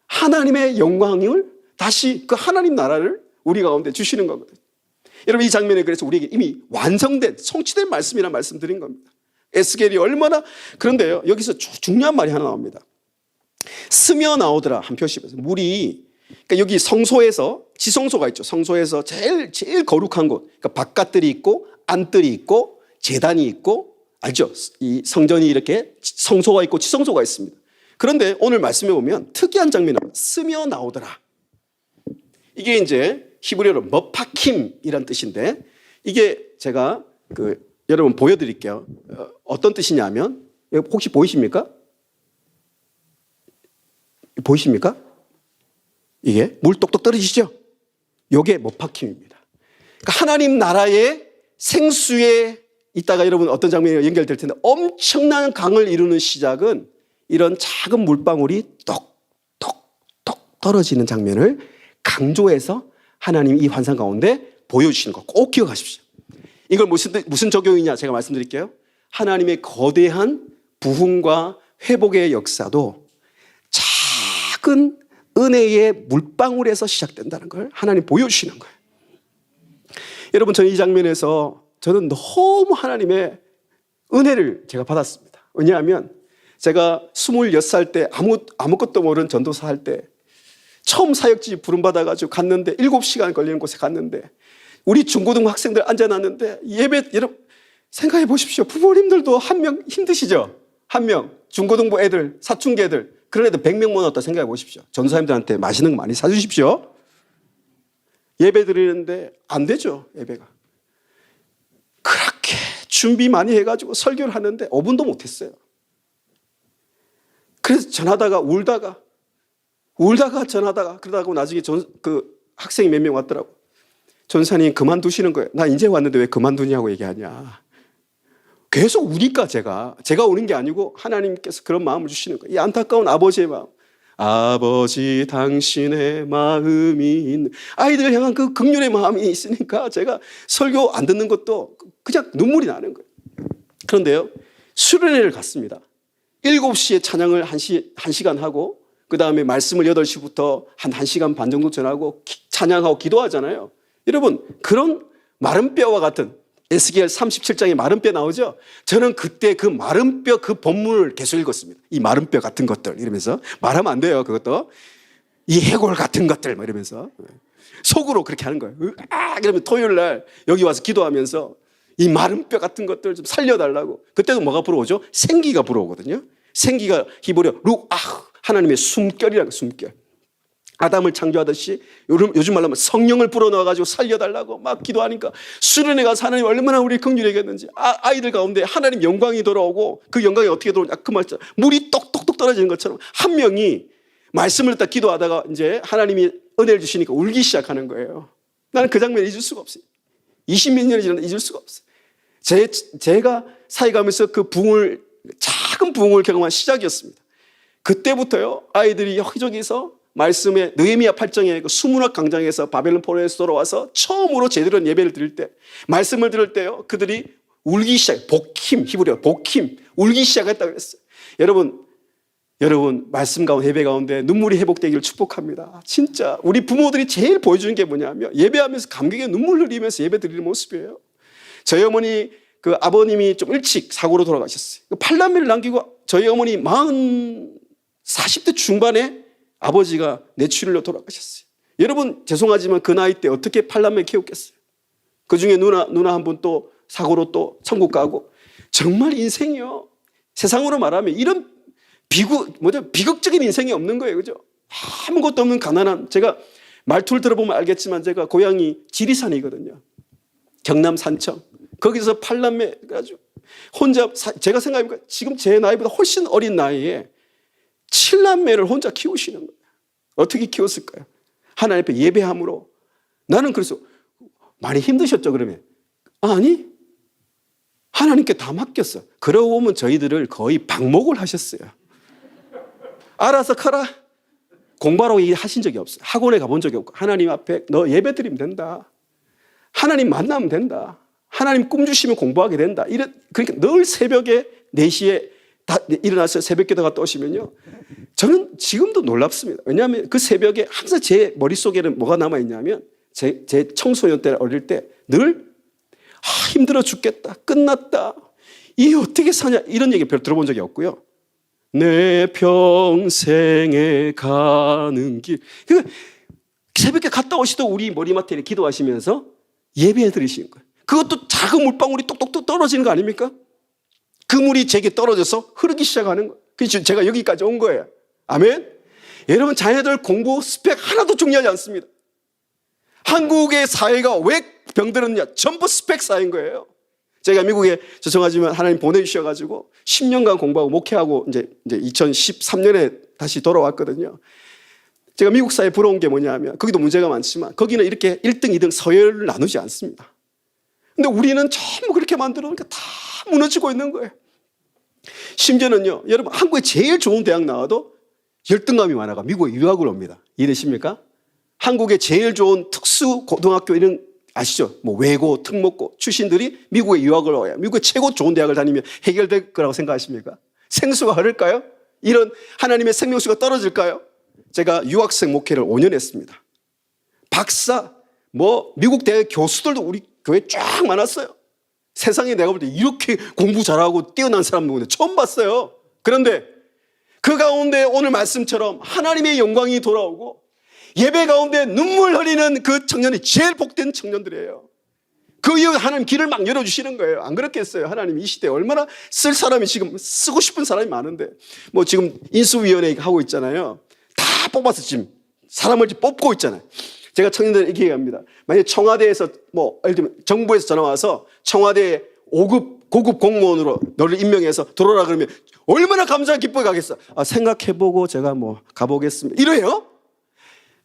하나님의 영광을 다시 그 하나님 나라를 우리 가운데 주시는 거거든요. 여러분, 이 장면에 그래서 우리에게 이미 완성된, 성취된 말씀이라는 말씀 드린 겁니다. 에스겔이 얼마나. 그런데요, 여기서 중요한 말이 하나 나옵니다. 스며 나오더라, 한 표시에서. 물이, 그러니까 여기 성소에서, 지성소가 있죠. 성소에서 제일 거룩한 곳, 그러니까 바깥들이 있고 안뜰이 있고 제단이 있고, 알죠? 이 성전이 이렇게 성소가 있고 지성소가 있습니다. 그런데 오늘 말씀해 보면 특이한 장면이 나옵니다. 스며 나오더라. 이게 이제 히브리어로 머파킴이란 뜻인데, 이게 제가 여러분 보여드릴게요. 어떤 뜻이냐면, 혹시 보이십니까? 보이십니까? 이게 물 똑똑 떨어지시죠? 이게 머파킴입니다. 그러니까 하나님 나라의 생수에 이따가 여러분 어떤 장면이 연결될 텐데, 엄청난 강을 이루는 시작은 이런 작은 물방울이 똑똑똑 떨어지는 장면을 강조해서 하나님 이 환상 가운데 보여주시는 거 꼭 기억하십시오. 이걸 무슨 적용이냐 제가 말씀드릴게요. 하나님의 거대한 부흥과 회복의 역사도 작은 은혜의 물방울에서 시작된다는 걸 하나님 보여주시는 거예요. 여러분, 저는 이 장면에서 저는 너무 하나님의 은혜를 제가 받았습니다. 왜냐하면 제가 26살 때 아무것도 모르는 전도사 할 때 처음 사역지 부름받아가지고 갔는데 7시간 걸리는 곳에 갔는데 우리 중고등부 학생들 앉아놨는데 예배, 여러분 생각해 보십시오. 부모님들도 한 명 힘드시죠? 한 명, 중고등부 애들, 사춘기 애들, 그런 애들 100명 모았다 생각해 보십시오. 전도사님들한테 맛있는 거 많이 사주십시오. 예배 드리는데 안 되죠, 예배가. 그렇게 준비 많이 해가지고 설교를 하는데 5분도 못했어요. 그래서 전하다가 울다가 그러다가 나중에 그 학생이 몇 명 왔더라고. 전사님 그만두시는 거예요. 나 이제 왔는데 왜 그만두냐고 얘기하냐. 계속 우니까 제가 우는 게 아니고 하나님께서 그런 마음을 주시는 거예요. 이 안타까운 아버지의 마음. 아버지 당신의 마음이 있는, 아이들 향한 그 긍휼의 마음이 있으니까 제가 설교 안 듣는 것도 그냥 눈물이 나는 거예요. 그런데요, 수련회를 갔습니다. 7시에 찬양을 1시간 하고 그 다음에 말씀을 8시부터 한 1시간 반 정도 전하고 찬양하고 기도하잖아요. 여러분, 그런 마른 뼈와 같은, 에스겔 37장에 마른 뼈 나오죠? 저는 그때 그 마른 뼈 그 본문을 계속 읽었습니다. 이 마른 뼈 같은 것들 이러면서, 말하면 안 돼요, 그것도. 이 해골 같은 것들 이러면서 속으로 그렇게 하는 거예요. 그러면 토요일 날 여기 와서 기도하면서 이 마른 뼈 같은 것들 좀 살려달라고. 그때도 뭐가 불어오죠? 생기가 불어오거든요. 생기가 히브리어 하나님의 숨결이라는 거예요. 숨결. 아담을 창조하듯이 요즘 말로 하면 성령을 불어넣어가지고 살려달라고 막 기도하니까 수련회 가서 하나님 얼마나 우리 긍휼히 여겼는지, 아이들 가운데 하나님 영광이 돌아오고, 그 영광이 어떻게 돌아오냐, 그 말처럼 물이 똑똑똑 떨어지는 것처럼 한 명이 말씀을 듣다 기도하다가 이제 하나님이 은혜를 주시니까 울기 시작하는 거예요. 나는 그 장면을 잊을 수가 없어요. 20몇 년이 지났는데 잊을 수가 없어요. 제가 사역하면서 그 작은 부흥을 경험한 시작이었습니다. 그때부터요, 아이들이 여기저기서 말씀에 느헤미야 8장의 그 수문학 강장에서 바벨론 포로에서 돌아와서 처음으로 제대로 예배를 드릴 때, 말씀을 들을 때요, 그들이 울기 시작, 복힘, 히브리어 복힘, 울기 시작했다고 그랬어요. 여러분, 말씀 가운데, 예배 가운데 눈물이 회복되기를 축복합니다. 진짜 우리 부모들이 제일 보여주는 게 뭐냐면 예배하면서 감격의 눈물 흘리면서 예배 드리는 모습이에요. 저희 어머니, 그 아버님이 좀 일찍 사고로 돌아가셨어요. 8남매를 남기고 저희 어머니 40대 중반에 아버지가 뇌출혈로 돌아가셨어요. 여러분, 죄송하지만 그 나이 때 어떻게 8남매 키웠겠어요? 그 중에 누나 한 분 또 사고로 또 천국 가고. 정말 인생이요, 세상으로 말하면 이런 비극적인 인생이 없는 거예요. 그죠? 아무것도 없는 가난한, 제가 말투를 들어보면 알겠지만 제가 고향이 지리산이거든요. 경남 산청. 거기서 8남매 가지고 혼자, 제가 생각해보니까 지금 제 나이보다 훨씬 어린 나이에 7남매를 혼자 키우시는 거예요. 어떻게 키웠을까요? 하나님 앞에 예배함으로. 나는 그래서 많이 힘드셨죠, 그러면? 아니, 하나님께 다 맡겼어. 그러고 보면 저희들을 거의 방목을 하셨어요. 알아서 커라. 공부하라고 하신 적이 없어요. 학원에 가본 적이 없고, 하나님 앞에 너 예배 드리면 된다. 하나님 만나면 된다. 하나님 꿈 주시면 공부하게 된다. 그러니까 늘 새벽에 4시에 일어나서 새벽 기도 갔다 오시면요, 저는 지금도 놀랍습니다. 왜냐하면 그 새벽에 항상 제 머릿속에는 뭐가 남아있냐면 제 청소년 때 어릴 때 늘 힘들어 죽겠다. 끝났다. 이게 어떻게 사냐. 이런 얘기 별로 들어본 적이 없고요. 내 평생에 가는 길. 그러니까 새벽에 갔다 오시도 우리 머리맡에 기도하시면서 예배해 드리시는 거예요. 그것도 작은 물방울이 똑똑똑 떨어지는 거 아닙니까? 그 물이 제게 떨어져서 흐르기 시작하는 거예요. 그래서 제가 여기까지 온 거예요. 아멘? 여러분, 자녀들 공부 스펙 하나도 중요하지 않습니다. 한국의 사회가 왜 병들었냐? 전부 스펙 사회인 거예요. 제가 미국에 죄송하지만 하나님 보내주셔가지고 10년간 공부하고 목회하고 이제 2013년에 다시 돌아왔거든요. 제가 미국 사회에 부러운 게 뭐냐면, 거기도 문제가 많지만 거기는 이렇게 1등, 2등 서열을 나누지 않습니다. 근데 우리는 전부 그렇게 만들어 놓으니까 다 무너지고 있는 거예요. 심지어는요, 여러분, 한국에 제일 좋은 대학 나와도 열등감이 많아가 미국에 유학을 옵니다. 이해되십니까? 한국에 제일 좋은 특수 고등학교 이런 아시죠? 뭐 외고, 특목고 출신들이 미국에 유학을 와요. 미국의 최고 좋은 대학을 다니면 해결될 거라고 생각하십니까? 생수가 흐를까요? 이런 하나님의 생명수가 떨어질까요? 제가 유학생 목회를 5년 했습니다. 박사, 미국 대학 교수들도 우리 교회 쫙 많았어요. 세상에 내가 볼 때 이렇게 공부 잘하고 뛰어난 사람 누구인데 처음 봤어요. 그런데 그 가운데 오늘 말씀처럼 하나님의 영광이 돌아오고 예배 가운데 눈물 흘리는 그 청년이 제일 복된 청년들이에요. 그 이후 하나님 길을 막 열어주시는 거예요. 안 그렇겠어요? 하나님 이 시대에 얼마나 쓸 사람이 지금 쓰고 싶은 사람이 많은데, 지금 인수위원회 하고 있잖아요. 다 뽑아서 지금 사람을 뽑고 있잖아요. 제가 청년들 이렇게 얘기합니다. 만약에 청와대에서 예를 들면 정부에서 전화 와서 청와대 5급 고급 공무원으로 너를 임명해서 들어오라 그러면 얼마나 감사하게 기쁘게 가겠어. 생각해보고 제가 가보겠습니다. 이래요?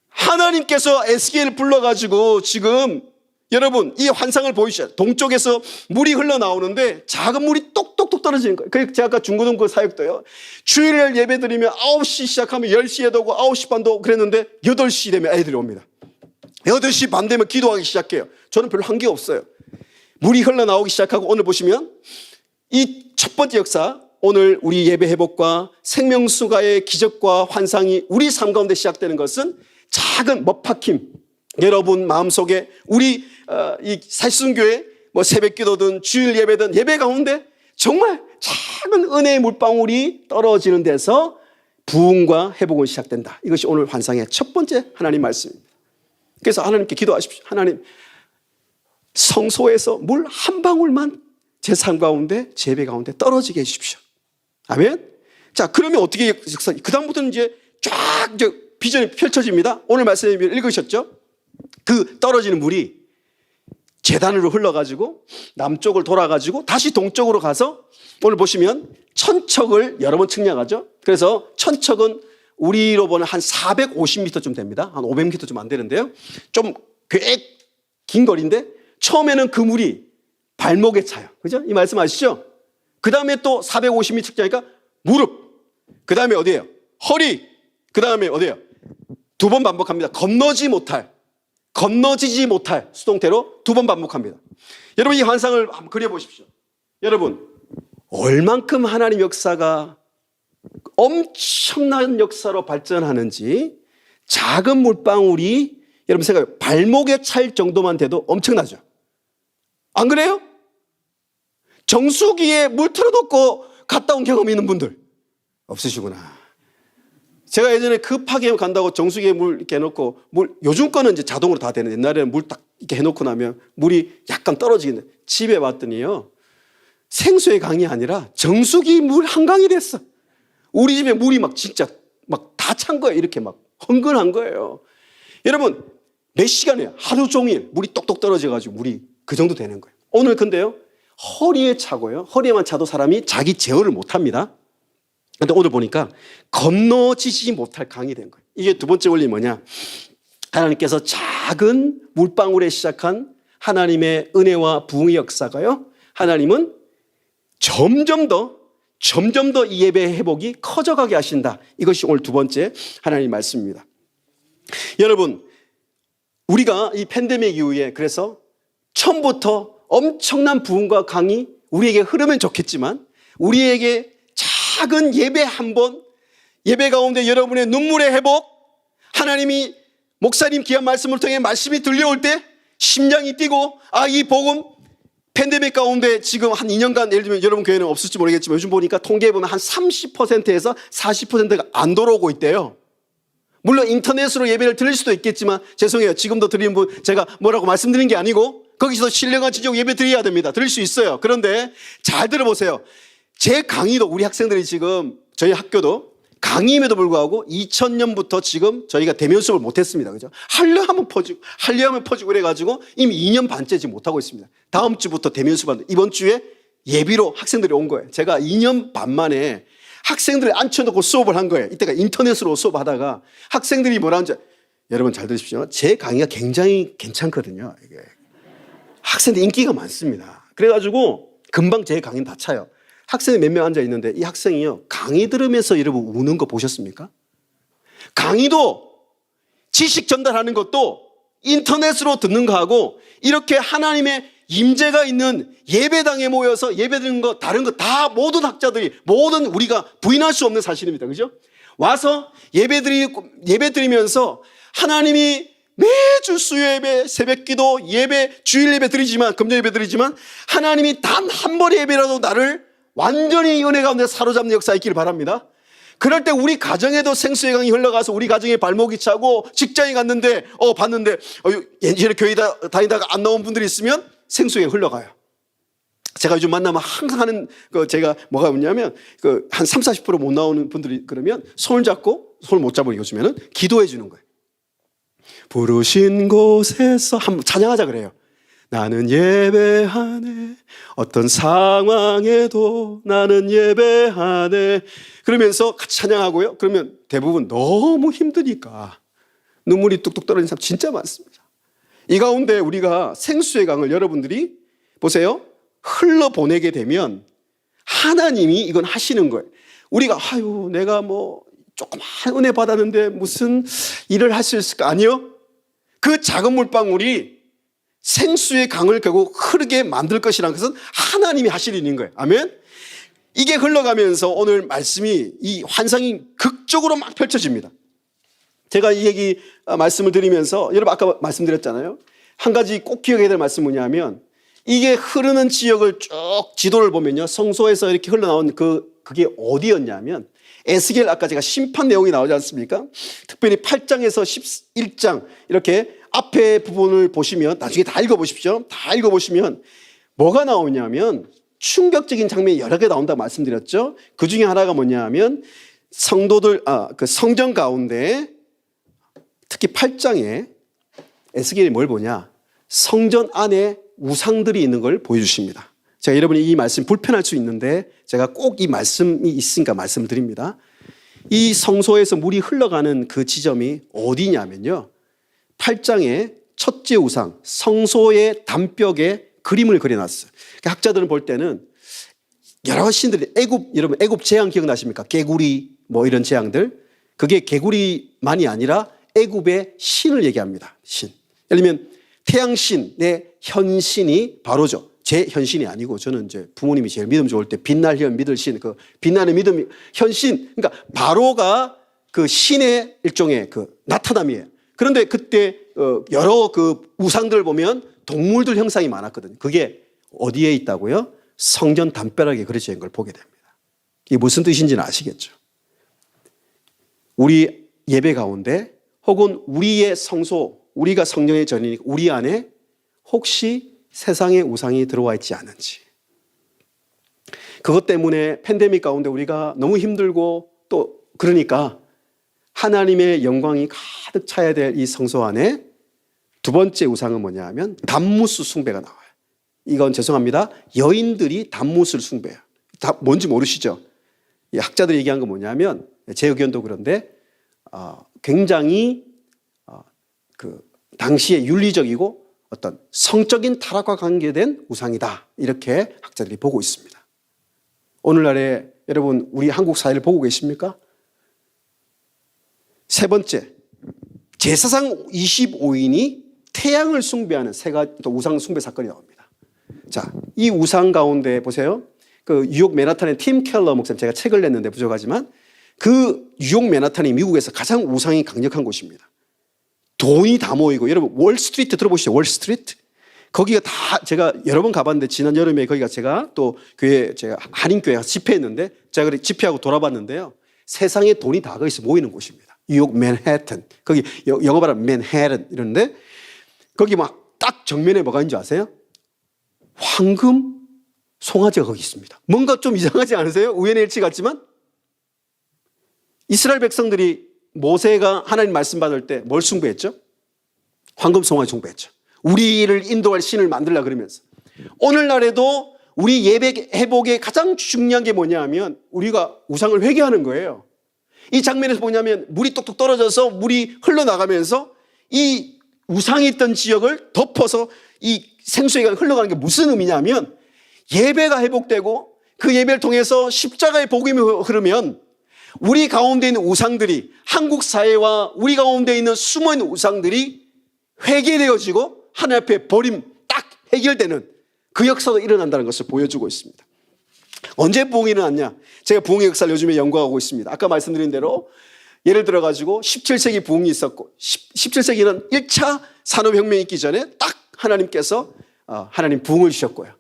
하나님께서 에스겔을 불러가지고 지금 여러분 이 환상을 보이시죠? 동쪽에서 물이 흘러나오는데 작은 물이 똑똑똑 떨어지는 거예요. 그래서 제가 아까 중고등부 사역도요, 주일날 예배 드리면 9시 시작하면 10시에도 오고 9시 반도 오고 그랬는데 8시 되면 애들이 옵니다. 8시 반 되면 기도하기 시작해요. 저는 별로 한 게 없어요. 물이 흘러나오기 시작하고 오늘 보시면 이 첫 번째 역사, 오늘 우리 예배 회복과 생명수가의 기적과 환상이 우리 삶 가운데 시작되는 것은 작은 먹박힘, 여러분 마음속에 우리 이 살순교회 새벽 기도든 주일 예배든 예배 가운데 정말 작은 은혜의 물방울이 떨어지는 데서 부흥과 회복은 시작된다. 이것이 오늘 환상의 첫 번째 하나님 말씀입니다. 그래서 하나님께 기도하십시오. 하나님, 성소에서 물 한 방울만 제 삶 가운데, 제 예배 가운데 떨어지게 해주십시오. 아멘. 자, 그러면 어떻게 그 다음부터는 이제 쫙 비전이 펼쳐집니다. 오늘 말씀을 읽으셨죠? 그 떨어지는 물이 제단으로 흘러가지고 남쪽을 돌아가지고 다시 동쪽으로 가서 오늘 보시면 천척을 여러 번 측량하죠. 그래서 천척은 우리로 보면 한 450m쯤 됩니다. 한 500m 좀 안 되는데요. 좀 꽤 긴 거리인데 처음에는 그 물이 발목에 차요. 그죠? 이 말씀 아시죠? 그 다음에 또 450m 측량하니까 무릎. 그 다음에 어디예요? 허리, 그 다음에 어디요? 두 번 반복합니다. 건너지지 못할 수동태로 두 번 반복합니다. 여러분 이 환상을 한번 그려보십시오. 여러분 얼만큼 하나님 역사가 엄청난 역사로 발전하는지 작은 물방울이 여러분 생각해요. 발목에 찰 정도만 돼도 엄청나죠. 안 그래요? 정수기에 물 틀어놓고 갔다 온 경험 있는 분들 없으시구나. 제가 예전에 급하게 간다고 정수기에 물 이렇게 해놓고 요즘 거는 이제 자동으로 다 되는, 옛날에는 물 딱 이렇게 해놓고 나면 물이 약간 떨어지는데 집에 왔더니요 생수의 강이 아니라 정수기 물 한강이 됐어. 우리 집에 물이 막 진짜 막 다 찬 거예요. 이렇게 막 흥건한 거예요. 여러분 몇 시간이에요? 하루 종일 물이 똑똑 떨어져가지고 물이 그 정도 되는 거예요. 오늘 근데요 허리에 차고요. 허리에만 차도 사람이 자기 제어를 못합니다. 그런데 오늘 보니까 건너지지 못할 강이 된 거예요. 이게 두 번째 원리 뭐냐? 하나님께서 작은 물방울에 시작한 하나님의 은혜와 부흥의 역사가요. 하나님은 점점 더 이 예배의 회복이 커져가게 하신다. 이것이 오늘 두 번째 하나님의 말씀입니다. 여러분 우리가 이 팬데믹 이후에 그래서 처음부터 엄청난 부흥과 강이 우리에게 흐르면 좋겠지만 우리에게 작은 예배 한 번, 예배 가운데 여러분의 눈물의 회복, 하나님이 목사님 귀한 말씀을 통해 말씀이 들려올 때 심장이 뛰고 이 복음 팬데믹 가운데 지금 한 2년간 예를 들면 여러분 교회는 없을지 모르겠지만 요즘 보니까 통계해 보면 한 30%에서 40%가 안 돌아오고 있대요. 물론 인터넷으로 예배를 드릴 수도 있겠지만 죄송해요. 지금도 드리는 분 제가 뭐라고 말씀드리는 게 아니고 거기서 신령한 지적 예배 드려야 됩니다. 드릴 수 있어요. 그런데 잘 들어보세요. 제 강의도 우리 학생들이 지금 저희 학교도 강의임에도 불구하고 2000년부터 지금 저희가 대면 수업을 못했습니다. 그죠? 하려 하면 퍼지고 그래가지고 이미 2년 반째 지금 못하고 있습니다. 다음 주부터 대면 수업하는데 이번 주에 예비로 학생들이 온 거예요. 제가 2년 반 만에 학생들을 앉혀놓고 수업을 한 거예요. 이때가 인터넷으로 수업하다가 학생들이 뭐라는지 여러분 잘 들으십시오. 제 강의가 굉장히 괜찮거든요. 이게. 학생들 인기가 많습니다. 그래가지고 금방 제 강의는 다 차요. 학생이 몇 명 앉아 있는데 이 학생이요 강의 들으면서 여러분 우는 거 보셨습니까? 강의도 지식 전달하는 것도 인터넷으로 듣는 거하고 이렇게 하나님의 임재가 있는 예배당에 모여서 예배드리는 거 다른 거 다 모든 학자들이 모든 우리가 부인할 수 없는 사실입니다. 그죠? 와서 예배드리면서 하나님이 매주 수요예배, 새벽기도, 예배, 주일 예배 드리지만 금요 예배 드리지만 하나님이 단 한 번의 예배라도 나를 완전히 은혜 가운데 사로잡는 역사 있기를 바랍니다. 그럴 때 우리 가정에도 생수의 강이 흘러가서 우리 가정에 발목이 차고 직장에 갔는데 봤는데 예전에 교회 다니다가 안 나온 분들이 있으면 생수에 흘러가요. 제가 요즘 만나면 항상 하는 제가 뭐가 뭐냐면 한 30-40% 못 나오는 분들이 그러면 손을 잡고 손을 못 잡으니 요즘에는 기도해 주는 거예요. 부르신 곳에서 한번 찬양하자 그래요. 나는 예배하네 어떤 상황에도 나는 예배하네 그러면서 같이 찬양하고요. 그러면 대부분 너무 힘드니까 눈물이 뚝뚝 떨어지는 사람 진짜 많습니다. 이 가운데 우리가 생수의 강을 여러분들이 보세요. 흘러보내게 되면 하나님이 이건 하시는 거예요. 우리가 내가 뭐 조그만 은혜 받았는데 무슨 일을 할 수 있을까? 아니요. 그 작은 물방울이 생수의 강을 결국 흐르게 만들 것이라는 것은 하나님이 하실 일인 거예요. 아멘. 이게 흘러가면서 오늘 말씀이 이 환상이 극적으로 막 펼쳐집니다. 제가 이 얘기 말씀을 드리면서 여러분 아까 말씀드렸잖아요. 한 가지 꼭 기억해야 될 말씀은 뭐냐면 이게 흐르는 지역을 쭉 지도를 보면요. 성소에서 이렇게 흘러나온 그게 어디였냐면 에스겔 아까 제가 심판 내용이 나오지 않습니까? 특별히 8장에서 11장 이렇게 앞에 부분을 보시면 나중에 다 읽어보십시오. 다 읽어보시면 뭐가 나오냐면 충격적인 장면이 여러 개 나온다고 말씀드렸죠. 그 중에 하나가 뭐냐면 성도들 그 성전 가운데 특히 8장에 에스겔이 뭘 보냐? 성전 안에 우상들이 있는 걸 보여주십니다. 제가 여러분이 이 말씀 불편할 수 있는데 제가 꼭 이 말씀이 있으니까 말씀을 드립니다. 이 성소에서 물이 흘러가는 그 지점이 어디냐면요. 8장의 첫째 우상 성소의 담벽에 그림을 그려놨어요. 학자들은 볼 때는 여러 신들이 여러분 애굽 재앙 기억나십니까? 개구리 뭐 이런 재앙들 그게 개구리만이 아니라 애굽의 신을 얘기합니다. 신. 예를 들면 태양신의 현신이 바로죠. 제 현신이 아니고 저는 이제 부모님이 제일 믿음 좋을 때 빛날 현 믿을 신, 그 빛나는 믿음 현신. 그러니까 바로가 그 신의 일종의 그 나타남이에요. 그런데 그때 여러 그 우상들 보면 동물들 형상이 많았거든요. 그게 어디에 있다고요? 성전 담벼락에 그려져 있는 걸 보게 됩니다. 이게 무슨 뜻인지는 아시겠죠? 우리 예배 가운데 혹은 우리의 성소, 우리가 성령의 전이니까 우리 안에 혹시 세상의 우상이 들어와 있지 않은지. 그것 때문에 팬데믹 가운데 우리가 너무 힘들고 또 그러니까 하나님의 영광이 가득 차야 될 이 성소 안에 두 번째 우상은 뭐냐 하면 단무스 숭배가 나와요. 이건 죄송합니다. 여인들이 단무스를 숭배해요. 다 뭔지 모르시죠? 이 학자들이 얘기한 건 뭐냐면 제 의견도 그런데 굉장히 그 당시에 윤리적이고 어떤 성적인 타락과 관계된 우상이다. 이렇게 학자들이 보고 있습니다. 오늘날에 여러분 우리 한국 사회를 보고 계십니까? 세 번째, 제사상 25인이 태양을 숭배하는 세 가지 또 우상 숭배 사건이 나옵니다. 자, 이 우상 가운데 보세요. 그 뉴욕 맨하탄의 팀 켈러 목사님, 제가 책을 냈는데 부족하지만 그 뉴욕 맨하탄이 미국에서 가장 우상이 강력한 곳입니다. 돈이 다 모이고, 여러분 월스트리트 들어보시죠? 월스트리트. 거기가 다 제가 여러 번 가봤는데 지난 여름에 거기가 제가 또 교회 제가 한인교회 가서 집회했는데 제가 집회하고 돌아봤는데요. 세상에 돈이 다 거기서 모이는 곳입니다. 뉴욕 맨해튼. 거기 영어 발음 맨해튼 이러는데 거기 막 딱 정면에 뭐가 있는 줄 아세요? 황금 송아지가 거기 있습니다. 뭔가 좀 이상하지 않으세요? 우연의 일치 같지만 이스라엘 백성들이 모세가 하나님 말씀 받을 때 뭘 숭배했죠? 황금 송아지 숭배했죠. 우리를 인도할 신을 만들라 그러면서 오늘날에도 우리 예배 회복의 가장 중요한 게 뭐냐 하면 우리가 우상을 회개하는 거예요. 이 장면에서 뭐냐면 물이 뚝뚝 떨어져서 물이 흘러나가면서 이 우상이 있던 지역을 덮어서 이 생수가 흘러가는 게 무슨 의미냐면 예배가 회복되고 그 예배를 통해서 십자가의 복음이 흐르면 우리 가운데 있는 우상들이 한국 사회와 우리 가운데 있는 숨어있는 우상들이 회개되어지고 하나님 앞에 버림 딱 해결되는 그 역사도 일어난다는 것을 보여주고 있습니다. 언제 부흥이 일어났냐? 제가 부흥의 역사를 요즘에 연구하고 있습니다. 아까 말씀드린 대로 예를 들어 가지고 17세기 부흥이 있었고 17세기는 1차 산업혁명이 있기 전에 딱 하나님께서 하나님 부흥을 주셨고요.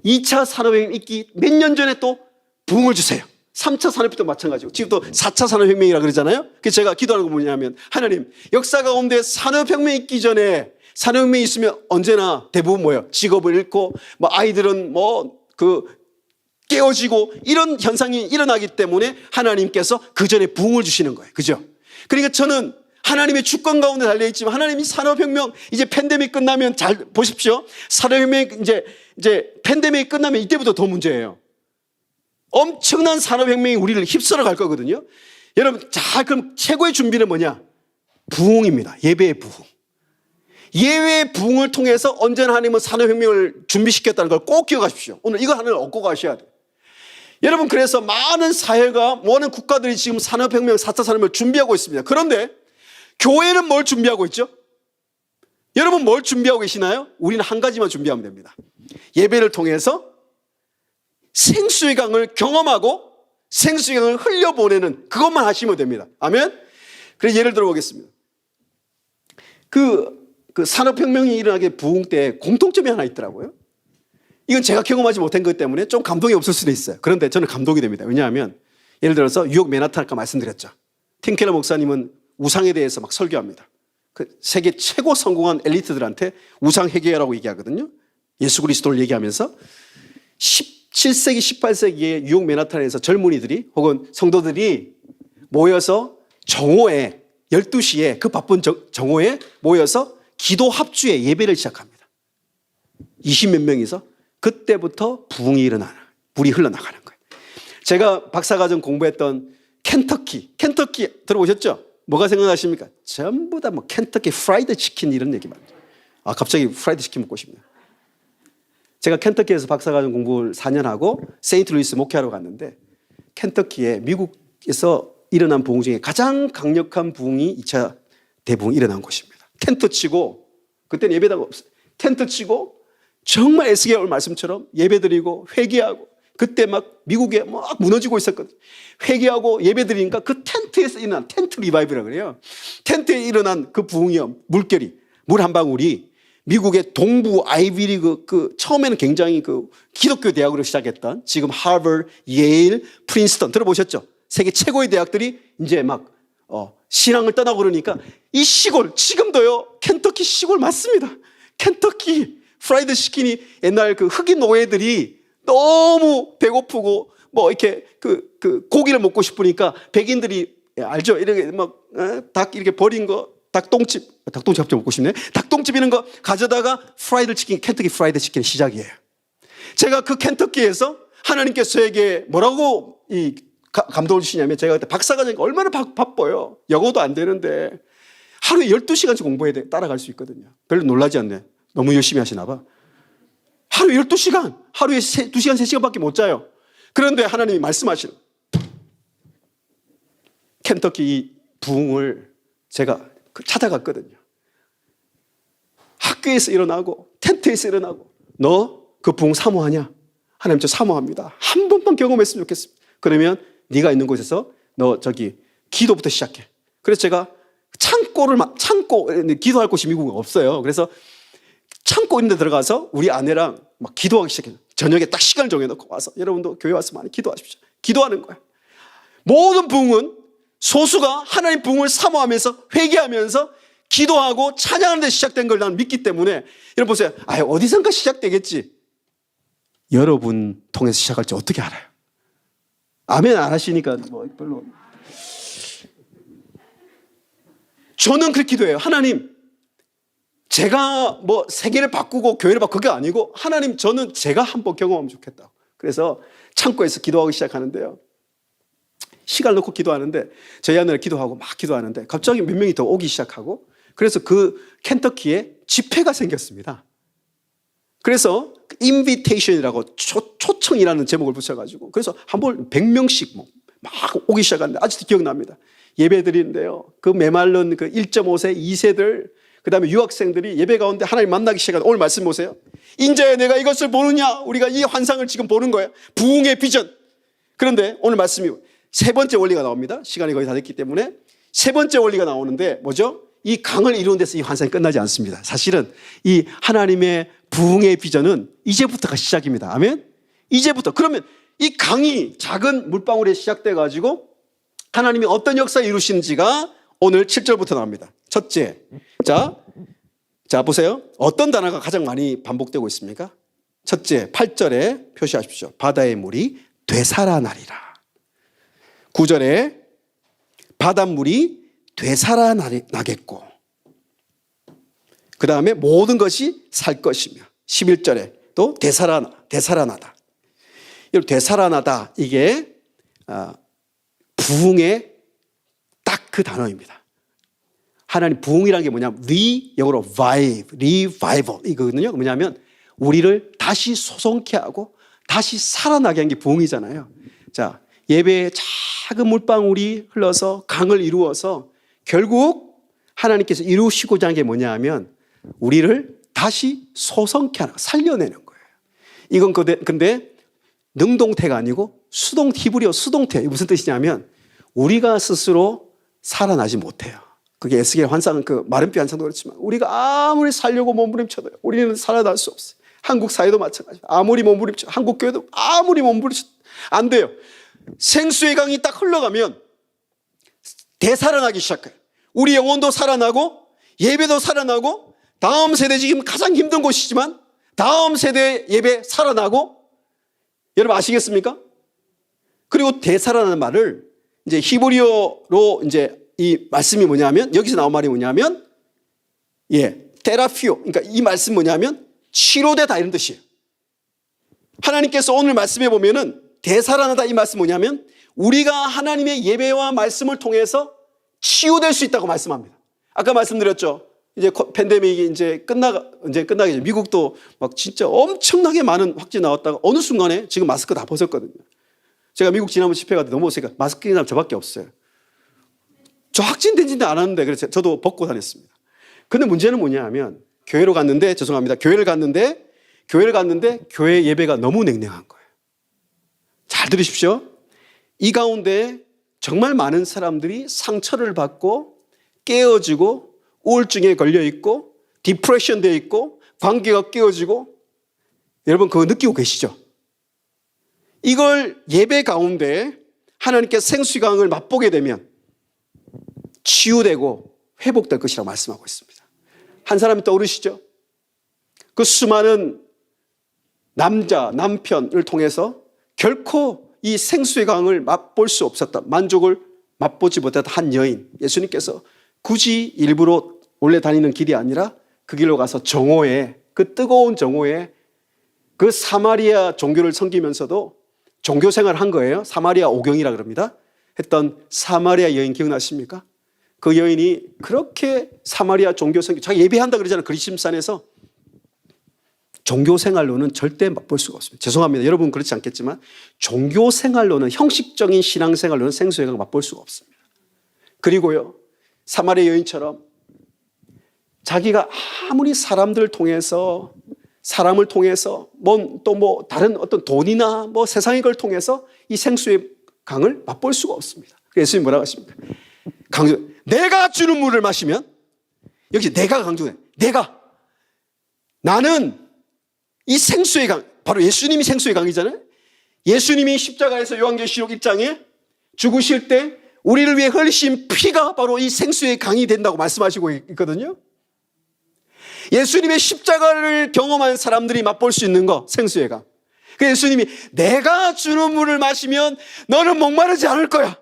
2차 산업혁명이 있기 몇 년 전에 또 부흥을 주세요. 3차 산업혁명도 마찬가지고 지금 또 4차 산업혁명이라고 그러잖아요. 그래서 제가 기도하는 건 뭐냐면 하나님 역사 가운데 산업혁명이 있기 전에 산업혁명이 있으면 언제나 대부분 뭐예요? 직업을 잃고 뭐 아이들은 깨어지고 이런 현상이 일어나기 때문에 하나님께서 그 전에 부흥을 주시는 거예요. 그죠? 그러니까 저는 하나님의 주권 가운데 달려있지만 하나님이 산업혁명 이제 팬데믹 끝나면 잘 보십시오. 산업혁명 이제 팬데믹 끝나면 이때부터 더 문제예요. 엄청난 산업혁명이 우리를 휩쓸어 갈 거거든요. 여러분 그럼 최고의 준비는 뭐냐? 부흥입니다. 예배의 부흥. 예외의 부흥을 통해서 언제나 하나님은 산업혁명을 준비시켰다는 걸 꼭 기억하십시오. 오늘 이거 하나를 얻고 가셔야 돼요. 여러분 그래서 많은 사회가 많은 국가들이 지금 산업혁명 4차 산업을 준비하고 있습니다. 그런데 교회는 뭘 준비하고 있죠? 여러분 뭘 준비하고 계시나요? 우리는 한 가지만 준비하면 됩니다. 예배를 통해서 생수의 강을 경험하고 생수의 강을 흘려보내는 그것만 하시면 됩니다. 아멘? 그래서 예를 들어 보겠습니다. 그 산업혁명이 일어나게 부흥 때 공통점이 하나 있더라고요. 이건 제가 경험하지 못한 것 때문에 좀 감동이 없을 수도 있어요. 그런데 저는 감동이 됩니다. 왜냐하면 예를 들어서 뉴욕 맨하탄 아까 말씀드렸죠. 팀 켈러 목사님은 우상에 대해서 막 설교합니다. 그 세계 최고 성공한 엘리트들한테 우상 회개라고 얘기하거든요. 예수 그리스도를 얘기하면서 17세기, 18세기에 뉴욕 맨하탄에서 젊은이들이 혹은 성도들이 모여서 정오에 12시에 그 바쁜 정오에 모여서 기도 합주에 예배를 시작합니다. 20몇 명이서 그때부터 부흥이 일어나는, 물이 흘러나가는 거예요. 제가 박사과정 공부했던 켄터키 들어보셨죠? 뭐가 생각나십니까? 전부 다 뭐 켄터키 프라이드 치킨 이런 얘기만. 갑자기 프라이드 치킨 먹고 싶네요. 제가 켄터키에서 박사과정 공부를 4년 하고 세인트루이스 목회하러 갔는데 켄터키에 미국에서 일어난 부흥 중에 가장 강력한 부흥이 2차 대부흥이 일어난 곳입니다. 텐트 치고, 그때는 예배당 없어요. 텐트 치고 정말 에스겔 오늘 말씀처럼 예배드리고 회개하고, 그때 막 미국에 막 무너지고 있었거든요. 회개하고 예배드리니까 그 텐트에서 일어난 텐트 리바이브라고 그래요. 텐트에 일어난 그 부흥이요, 물결이, 물 한 방울이 미국의 동부 아이비리그 처음에는 굉장히 기독교 대학으로 시작했던, 지금 하버드, 예일, 프린스턴 들어보셨죠? 세계 최고의 대학들이 이제 막 신앙을 떠나고 그러니까 이 시골, 지금도요 켄터키 시골 맞습니다. 켄터키 프라이드 치킨이, 옛날 흑인 노예들이 너무 배고프고 뭐 이렇게 고기를 먹고 싶으니까 백인들이, 알죠? 이렇게 막 닭 이렇게 버린 거, 닭똥집 갑자기 먹고 싶네. 닭똥집 이런 거 가져다가 프라이드 치킨, 켄터키 프라이드 치킨의 시작이에요. 제가 그 켄터키에서 하나님께서 저에게 뭐라고 감동을 주시냐면, 제가 그때 박사과정이니까 얼마나 바빠요. 영어도 안 되는데 하루에 12시간씩 공부해야 돼. 따라갈 수 있거든요. 별로 놀라지 않네. 너무 열심히 하시나 봐. 하루에 12시간, 하루에 2시간, 3시간밖에 못 자요. 그런데 하나님이 말씀하시는, 켄터키 부흥을 제가 찾아갔거든요. 학교에서 일어나고 텐트에서 일어나고, 너 그 부흥 사모하냐? 하나님, 저 사모합니다. 한 번만 경험했으면 좋겠습니다. 그러면 네가 있는 곳에서 너 기도부터 시작해. 그래서 제가 창고, 기도할 곳이 미국은 없어요. 그래서 창고 있는 데 들어가서 우리 아내랑 막 기도하기 시작해요. 저녁에 딱 시간을 정해놓고 와서, 여러분도 교회 와서 많이 기도하십시오. 기도하는 거예요. 모든 부흥은 소수가 하나님 부흥을 사모하면서 회개하면서 기도하고 찬양하는 데 시작된 걸 나는 믿기 때문에, 여러분 보세요. 어디선가 시작되겠지. 여러분 통해서 시작할지 어떻게 알아요? 아멘 안 하시니까 뭐 별로. 저는 그렇게 기도해요. 하나님, 제가 뭐 세계를 바꾸고 교회를 바꾸고 그게 아니고, 하나님, 저는 제가 한번 경험하면 좋겠다. 그래서 창고에서 기도하기 시작하는데요. 시간 놓고 기도하는데, 저희 아내를 기도하고 막 기도하는데 갑자기 몇 명이 더 오기 시작하고, 그래서 그 켄터키에 집회가 생겼습니다. 그래서 인비테이션이라고 초청이라는 제목을 붙여가지고, 그래서 한 번 100명씩 막 오기 시작하는데, 아직도 기억납니다. 예배 드리는데요, 그 메말른 1.5세, 2세들, 그 다음에 유학생들이 예배 가운데 하나님 만나기 시작하는, 오늘 말씀 보세요. 인자야, 내가 이것을 보느냐? 우리가 이 환상을 지금 보는 거예요. 부흥의 비전. 그런데 오늘 말씀이 세 번째 원리가 나옵니다. 시간이 거의 다 됐기 때문에 세 번째 원리가 나오는데, 뭐죠? 이 강을 이루는 데서 이 환상이 끝나지 않습니다. 사실은 이 하나님의 부흥의 비전은 이제부터가 시작입니다. 아멘? 이제부터. 그러면 이 강이 작은 물방울에 시작돼 가지고 하나님이 어떤 역사를 이루시는지가 오늘 7절부터 나옵니다. 첫째, 자 보세요. 어떤 단어가 가장 많이 반복되고 있습니까? 첫째, 8절에 표시하십시오. 바다의 물이 되살아나리라. 9절에 바닷물이 되살아나겠고, 그 다음에 모든 것이 살 것이며, 11절에 또 되살아나다. 되살아나다, 이게 부흥의 딱 그 단어입니다. 하나님 부흥이라는 게 뭐냐면 영어로 revival 이거거든요. 뭐냐면 우리를 다시 소성케 하고 다시 살아나게 한 게 부흥이잖아요. 자, 예배에 작은 물방울이 흘러서 강을 이루어서 결국 하나님께서 이루시고자 하는 게 뭐냐 하면 우리를 다시 소성케 하는, 살려내는 거예요. 이건 근데 능동태가 아니고 히브리어 수동태. 무슨 뜻이냐면 우리가 스스로 살아나지 못해요. 그게 에스겔 환상은 마른뼈 환상도 그렇지만 우리가 아무리 살려고 몸부림쳐도 우리는 살아날 수 없어요. 한국 사회도 마찬가지예요. 아무리 몸부림쳐, 한국 교회도 아무리 몸부림쳐 안 돼요. 생수의 강이 딱 흘러가면 되살아나기 시작해요. 우리 영혼도 살아나고 예배도 살아나고, 다음 세대, 지금 가장 힘든 곳이지만 다음 세대 예배 살아나고, 여러분 아시겠습니까? 그리고 되살아나는 말을 이제 히브리어로 이제 이 말씀이 뭐냐면, 여기서 나온 말이 뭐냐면, 테라피오. 그러니까 이 말씀 뭐냐면 치료되다 이런 뜻이에요. 하나님께서 오늘 말씀해 보면은 되살아나다 이 말씀 뭐냐면 우리가 하나님의 예배와 말씀을 통해서 치유될 수 있다고 말씀합니다. 아까 말씀드렸죠. 이제 팬데믹이 이제 끝나기 전에 미국도 막 진짜 엄청나게 많은 확진이 나왔다가 어느 순간에 지금 마스크 다 벗었거든요. 제가 미국 지난번 집회 갔는데 넘어오니까 마스크 끼는 사람 저밖에 없어요. 저 확진된지는 않았는데 그래서 저도 벗고 다녔습니다. 근데 문제는 뭐냐 하면 교회를 갔는데 교회 예배가 너무 냉랭한 거예요. 잘 들으십시오. 이 가운데 정말 많은 사람들이 상처를 받고 깨어지고 우울증에 걸려 있고 디프레션 되어 있고 관계가 깨어지고, 여러분 그거 느끼고 계시죠? 이걸 예배 가운데 하나님께 생수강을 맛보게 되면 치유되고 회복될 것이라고 말씀하고 있습니다. 한 사람이 떠오르시죠? 그 수많은 남편을 통해서 결코 이 생수의 강을 맛볼 수 없었다, 만족을 맛보지 못했던 한 여인, 예수님께서 굳이 일부러 원래 다니는 길이 아니라 그 길로 가서 정오에, 그 뜨거운 정오에 그 사마리아 종교를 섬기면서도 종교 생활을 한 거예요. 사마리아 오경이라 그럽니다. 했던 사마리아 여인 기억나십니까? 그 여인이 그렇게 사마리아 종교 생활, 자기 예배한다 그러잖아요. 그리심산에서. 종교 생활로는 절대 맛볼 수가 없습니다. 죄송합니다. 여러분 그렇지 않겠지만 종교 생활로는, 형식적인 신앙 생활로는 생수의 강을 맛볼 수가 없습니다. 그리고요, 사마리아 여인처럼 자기가 아무리 사람을 통해서 다른 어떤 돈이나 세상의 걸 통해서 이 생수의 강을 맛볼 수가 없습니다. 예수님 뭐라고 하십니까? 내가 주는 물을 마시면, 역시 내가 강조해. 나는 이 생수의 강, 바로 예수님이 생수의 강이잖아요. 예수님이 십자가에서 요한계시록 1장에 죽으실 때 우리를 위해 흘리신 피가 바로 이 생수의 강이 된다고 말씀하시고 있거든요. 예수님의 십자가를 경험한 사람들이 맛볼 수 있는 거, 생수의 강. 그래서 예수님이 내가 주는 물을 마시면 너는 목마르지 않을 거야.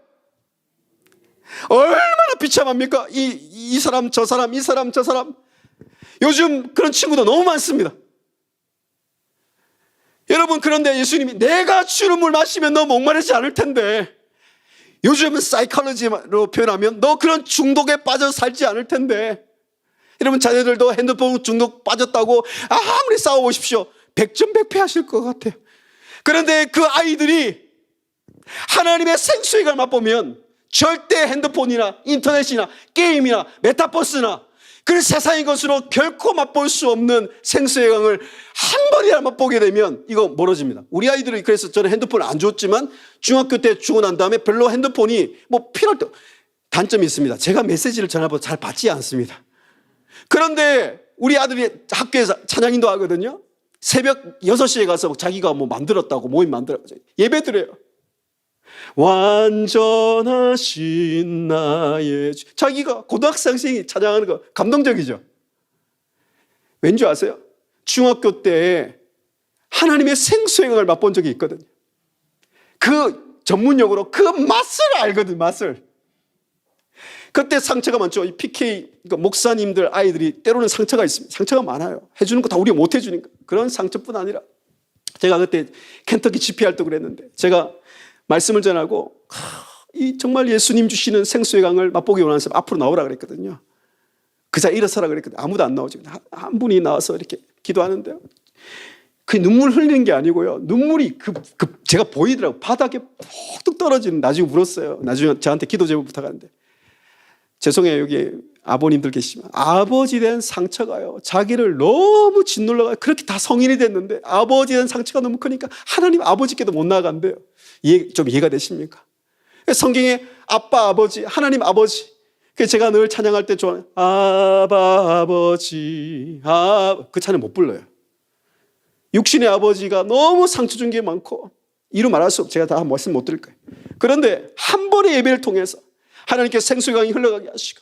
얼마나 비참합니까? 이 사람 저 사람, 이 사람 저 사람. 요즘 그런 친구도 너무 많습니다. 여러분, 그런데 예수님이 내가 주는 물 마시면 너 목마르지 않을 텐데, 요즘은 사이콜로지로 표현하면 너 그런 중독에 빠져 살지 않을 텐데, 여러분 자녀들도 핸드폰 중독 빠졌다고 아무리 싸워보십시오, 백전백패 하실 것 같아요. 그런데 그 아이들이 하나님의 생수의 강을 맛보면 절대 핸드폰이나 인터넷이나 게임이나 메타버스나 그 세상의 것으로 결코 맛볼 수 없는 생수의 강을 한 번이나 맛보게 되면 이거 멀어집니다. 우리 아이들이, 그래서 저는 핸드폰을 안 줬지만 중학교 때 주고 난 다음에 별로 핸드폰이 필요할 때, 단점이 있습니다. 제가 메시지를 전화번호 잘 받지 않습니다. 그런데 우리 아들이 학교에서 찬양인도 하거든요. 새벽 6시에 가서 자기가 만들었다고, 모임 만들어가지고 예배 드려요. 완전하신 나의 주. 자기가 고등학생이 찬양하는 거 감동적이죠. 왠지 아세요? 중학교 때 하나님의 생수의 강을 맛본 적이 있거든요. 그 전문용어로 그 맛을 알거든, 맛을. 그때 상처가 많죠. 이 PK, 그러니까 목사님들 아이들이 때로는 상처가 있습니다. 상처가 많아요. 해주는 거 다 우리가 못 해주니까. 그런 상처뿐 아니라, 제가 그때 켄터키 집회 활동을 했는데 제가 말씀을 전하고 정말 예수님 주시는 생수의 강을 맛보기 원하는 사람 앞으로 나오라 그랬거든요. 그 자리에 일어서라 그랬거든요. 아무도 안 나오죠. 한 분이 나와서 이렇게 기도하는데요, 그 눈물 흘리는 게 아니고요, 눈물이 제가 보이더라고요. 바닥에 푹 떨어지는. 나중에 울었어요. 나중에 저한테 기도 제목 부탁하는데, 죄송해요, 여기 아버님들 계시지만 아버지에 대한 상처가요, 자기를 너무 짓눌러가 그렇게 다 성인이 됐는데 아버지에 대한 상처가 너무 크니까 하나님 아버지께도 못 나아간대요. 좀 이해가 되십니까? 성경에 아빠, 아버지, 하나님 아버지, 그래서 제가 늘 찬양할 때 좋아하는 아바 아버지, 그 찬양 못 불러요. 육신의 아버지가 너무 상처 준 게 많고 이루 말할 수 없고 제가 다 말씀 못 드릴 거예요. 그런데 한 번의 예배를 통해서 하나님께 생수의 강이 흘러가게 하시고,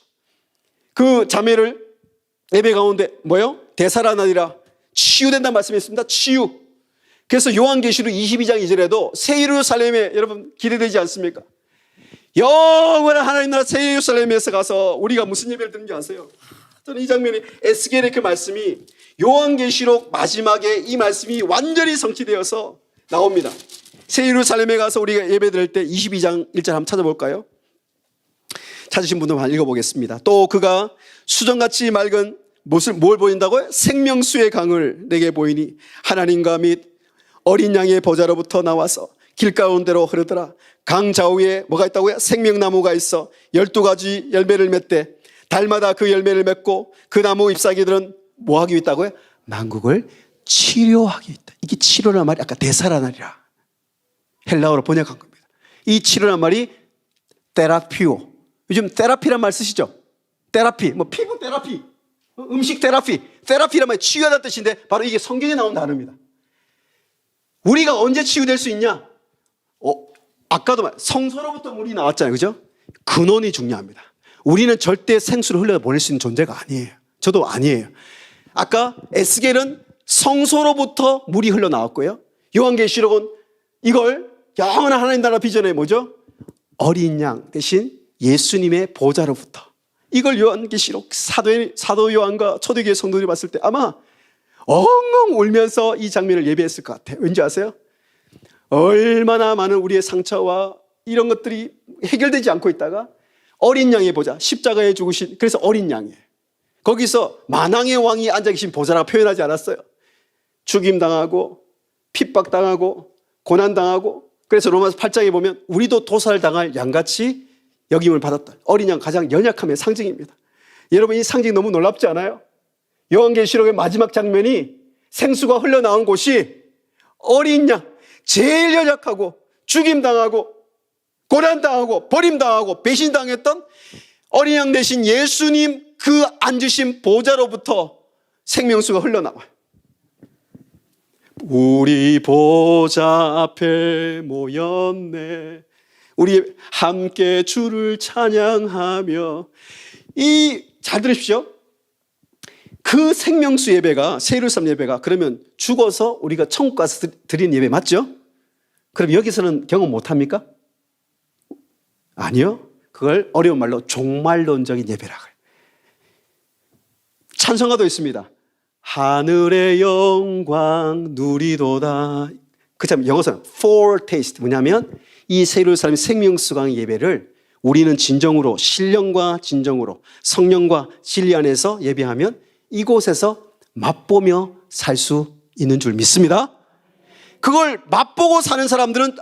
그 자매를 예배 가운데 되살아나리라, 치유된다는 말씀이 있습니다. 치유. 그래서 요한계시록 22장 2절에도 새 예루살렘에, 여러분 기대되지 않습니까? 영원한 하나님 나라 새 예루살렘에서 가서 우리가 무슨 예배를 드는지 아세요? 저는 이 장면이, 에스겔의 그 말씀이 요한계시록 마지막에 이 말씀이 완전히 성취되어서 나옵니다. 새 예루살렘에 가서 우리가 예배 드릴 때 22장 1절 한번 찾아볼까요? 찾으신 분들 한번 읽어보겠습니다. 또 그가 수정같이 맑은 뭘 보인다고요? 생명수의 강을 내게 보이니 하나님과 및 어린 양의 보좌로부터 나와서 길가운데로 흐르더라. 강 좌우에 뭐가 있다고요? 생명나무가 있어 12가지 열매를 맺대. 달마다 그 열매를 맺고 그 나무 잎사귀들은 뭐 하기 있다고요? 만국을 치료하기 있다. 이게 치료란 말이 아까 대사라나리라 헬라어로 번역한 겁니다. 이 치료란 말이 테라피오. 요즘 테라피란 말 쓰시죠? 테라피, 뭐 피부 테라피, 음식 테라피, 테라피란 말이 치유하다는 뜻인데 바로 이게 성경에 나온 단어입니다. 우리가 언제 치유될 수 있냐? 아까도 성소로부터 물이 나왔잖아요. 그죠? 근원이 중요합니다. 우리는 절대 생수를 흘려보낼 수 있는 존재가 아니에요. 저도 아니에요. 아까 에스겔은 성소로부터 물이 흘러나왔고요. 요한계시록은 이걸 영원한 하나님 나라 비전에 뭐죠? 어린 양 대신 예수님의 보좌로부터. 이걸 요한계시록 사도 요한과 초대교회 성도들이 봤을 때 아마 엉엉 울면서 이 장면을 예배했을 것 같아요. 왠지 아세요? 얼마나 많은 우리의 상처와 이런 것들이 해결되지 않고 있다가 어린 양의 보좌, 십자가에 죽으신, 그래서 어린 양이에요. 거기서 만왕의 왕이 앉아 계신 보좌라고 표현하지 않았어요. 죽임당하고 핍박당하고 고난당하고, 그래서 로마서 8장에 보면 우리도 도살당할 양같이 여김을 받았다. 어린 양 가장 연약함의 상징입니다. 여러분 이 상징 너무 놀랍지 않아요? 요한계시록의 마지막 장면이 생수가 흘러나온 곳이 어린 양, 제일 연약하고 죽임당하고 고난당하고 버림당하고 배신당했던 어린 양 대신 예수님 그 앉으신 보좌로부터 생명수가 흘러나와요. 우리 보좌 앞에 모였네. 우리 함께 주를 찬양하며. 잘 들으십시오. 그 생명수 예배가, 세례산 예배가 그러면 죽어서 우리가 천국 가서 드린 예배 맞죠? 그럼 여기서는 경험 못합니까? 아니요. 그걸 어려운 말로 종말론적인 예배라고 해요. 찬송가도 있습니다. 하늘의 영광 누리도다. 그렇다면 영어서는 foretaste, 뭐냐면 이 세례사람의 생명수강 예배를 우리는 진정으로 신령과 진정으로 성령과 진리 안에서 예배하면 이곳에서 맛보며 살 수 있는 줄 믿습니다. 그걸 맛보고 사는 사람들은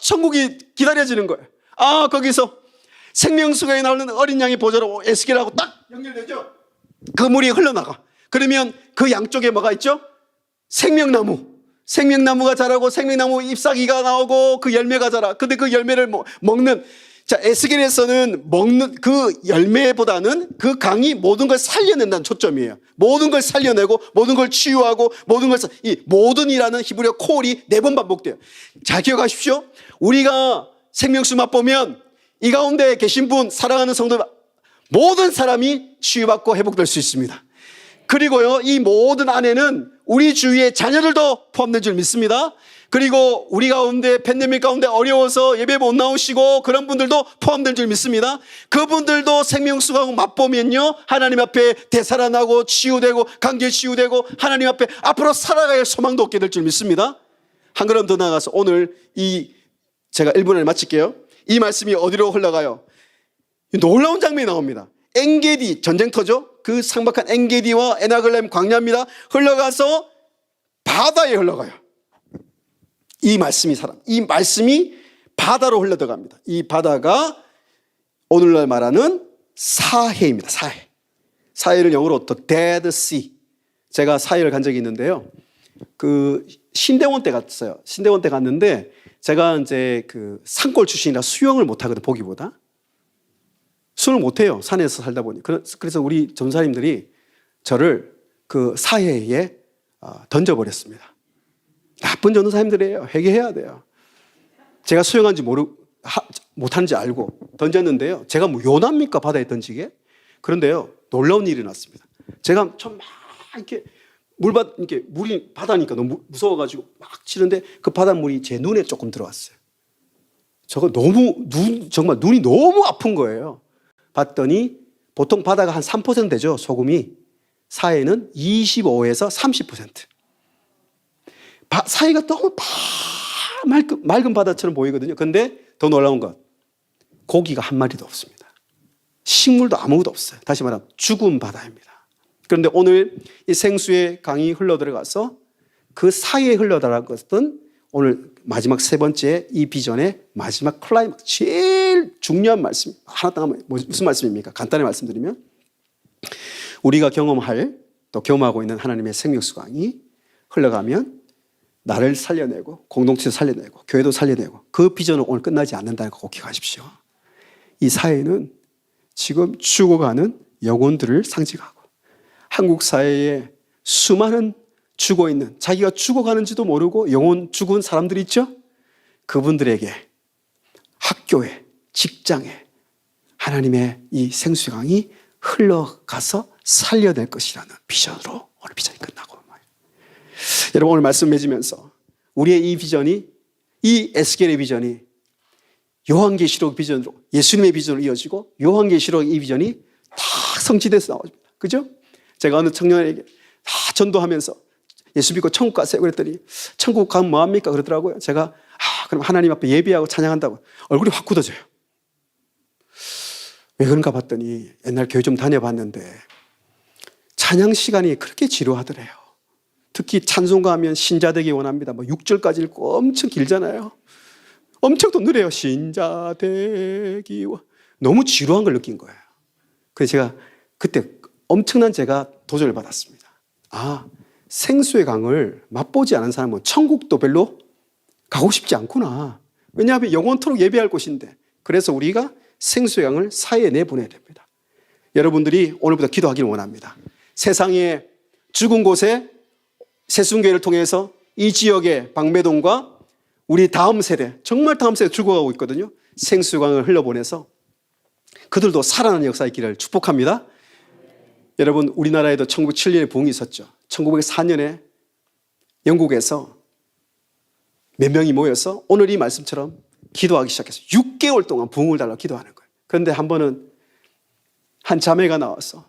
천국이 기다려지는 거예요. 거기서 생명수강에 나오는 어린 양의 보좌로 에스겔하고 딱 연결되죠. 그 물이 흘러나가. 그러면 그 양쪽에 뭐가 있죠? 생명나무가 자라고 생명나무 잎사귀가 나오고 그 열매가 자라. 근데 그 열매를 먹는, 에스겔에서는 먹는 그 열매보다는 그 강이 모든 걸 살려낸다는 초점이에요. 모든 걸 살려내고 모든 걸 치유하고 이 모든이라는 히브리어 콜이 4번 반복돼요. 잘 기억하십시오. 우리가 생명수 맛보면 이 가운데 계신 분, 사랑하는 성도, 모든 사람이 치유받고 회복될 수 있습니다. 그리고요, 이 모든 안에는 우리 주위의 자녀들도 포함된 줄 믿습니다. 그리고 우리 가운데 팬데믹 가운데 어려워서 예배 못 나오시고 그런 분들도 포함된 줄 믿습니다. 그분들도 생명수강 맛보면요, 하나님 앞에 되살아나고 치유되고 강제 치유되고 하나님 앞에 앞으로 살아갈 소망도 얻게 될 줄 믿습니다. 한 걸음 더 나가서 오늘 제가 1분을 마칠게요. 이 말씀이 어디로 흘러가요? 놀라운 장면이 나옵니다. 엔게디, 전쟁터죠. 그 상박한 엔게디와 에나글렘 광야입니다. 흘러가서 바다에 흘러가요. 이 말씀이 바다로 흘러들어갑니다. 이 바다가 오늘날 말하는 사해입니다. 사해를 영어로 The Dead Sea. 제가 사해를 간 적이 있는데요. 그 신대원 때 갔어요. 신대원 때 갔는데 제가 이제 그 산골 출신이라 수영을 못 하거든, 보기보다. 수영을 못 해요. 산에서 살다 보니. 그래서 우리 전사님들이 저를 그 사해에 던져버렸습니다. 나쁜 전도사님들이에요. 회개해야 돼요. 제가 수영한지 못하는지 알고 던졌는데요. 제가 뭐 요납니까? 바다에 던지게? 그런데요, 놀라운 일이 났습니다. 제가 막 이렇게 물이 바다니까 너무 무서워가지고 막 치는데 그 바닷물이 제 눈에 조금 들어왔어요. 정말 눈이 너무 아픈 거예요. 봤더니 보통 바다가 한 3% 되죠, 소금이. 사해는 25에서 30%. 사해가 너무 맑은 바다처럼 보이거든요. 근데 더 놀라운 건 고기가 한 마리도 없습니다. 식물도 아무것도 없어요. 다시 말하면 죽은 바다입니다. 그런데 오늘 이 생수의 강이 흘러들어가서 그 사이에 흘러들어간 것은 오늘 마지막 세 번째 이 비전의 마지막 클라이막스, 제일 중요한 말씀 하나 딱 하면 무슨 말씀입니까? 간단히 말씀드리면 우리가 경험할 또 경험하고 있는 하나님의 생명수강이 흘러가면 나를 살려내고 공동체도 살려내고 교회도 살려내고 그 비전은 오늘 끝나지 않는다는 거 꼭 기억하십시오. 이 사회는 지금 죽어가는 영혼들을 상징하고 한국 사회에 수많은 죽어있는 자기가 죽어가는지도 모르고 영혼 죽은 사람들이 있죠. 그분들에게 학교에 직장에 하나님의 이 생수강이 흘러가서 살려낼 것이라는 비전으로 오늘 비전이 끝나고 말이에요. 여러분 오늘 말씀 맺으면서 우리의 이 비전이 이 에스겔의 비전이 요한계시록 비전으로 예수님의 비전으로 이어지고 요한계시록 이 비전이 다 성취돼서 나옵니다. 그죠? 제가 어느 청년에게 다 전도하면서 예수 믿고 천국 가세요 그랬더니 천국 가면 뭐합니까? 그러더라고요. 제가 그럼 하나님 앞에 예배하고 찬양한다고 얼굴이 확 굳어져요. 왜 그런가 봤더니 옛날 교회 좀 다녀봤는데 찬양 시간이 그렇게 지루하더래요. 특히 찬송가 하면 신자 되기 원합니다. 뭐 6절까지 읽고 엄청 길잖아요. 엄청 또 느려요. 신자 되기 너무 지루한 걸 느낀 거예요. 그래서 제가 그때 엄청난 제가 도전을 받았습니다. 생수의 강을 맛보지 않은 사람은 천국도 별로 가고 싶지 않구나. 왜냐하면 영원토록 예배할 곳인데. 그래서 우리가 생수의 강을 사회에 내보내야 됩니다. 여러분들이 오늘부터 기도하기를 원합니다. 세상의 죽은 곳에 새순교회를 통해서 이 지역의 방배동과 우리 다음 세대, 정말 다음 세대 죽어가고 있거든요. 생수의 강을 흘려보내서 그들도 살아나는 역사의 길을 축복합니다. 여러분 우리나라에도 1907년에 부흥이 있었죠. 1904년에 영국에서 몇 명이 모여서 오늘 이 말씀처럼 기도하기 시작했어요. 6개월 동안 부흥을 달라고 기도하는 거예요. 그런데 한 번은 한 자매가 나와서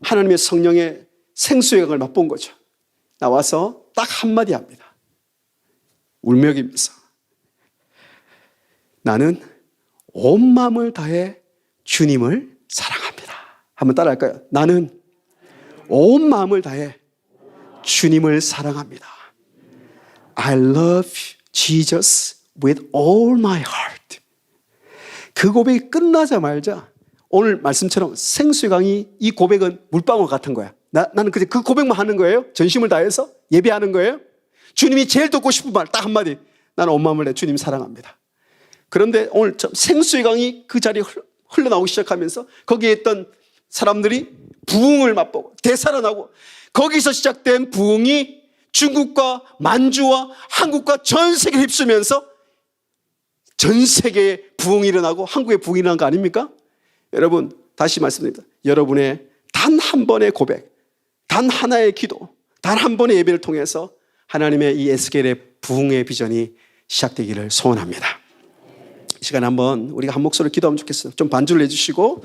하나님의 성령의 생수의 강을 맛본 거죠. 나와서 딱 한마디 합니다. 울먹이면서 나는 온 마음을 다해 주님을 사랑합니다. 한번 따라할까요? 나는 온 마음을 다해 주님을 사랑합니다. I love Jesus with all my heart. 그 고백이 끝나자마자 오늘 말씀처럼 생수의 강이 이 고백은 물방울 같은 거야. 나는 그냥 그 고백만 하는 거예요. 전심을 다해서 예배하는 거예요. 주님이 제일 듣고 싶은 말 딱 한마디. 나는 온 마음을 내 주님 사랑합니다. 그런데 오늘 생수의 강이 그 자리에 흘러나오기 시작하면서 거기에 있던 사람들이 부흥을 맛보고 되살아나고 거기서 시작된 부흥이 중국과 만주와 한국과 전 세계를 휩쓰면서 전 세계에 부흥이 일어나고 한국에 부흥이 일어난 거 아닙니까? 여러분 다시 말씀드립니다. 여러분의 단 한 번의 고백, 단 하나의 기도, 단 한 번의 예배를 통해서 하나님의 이 에스겔의 부흥의 비전이 시작되기를 소원합니다. 이 시간에 한번 우리가 한 목소리로 기도하면 좋겠어요. 좀 반주를 해주시고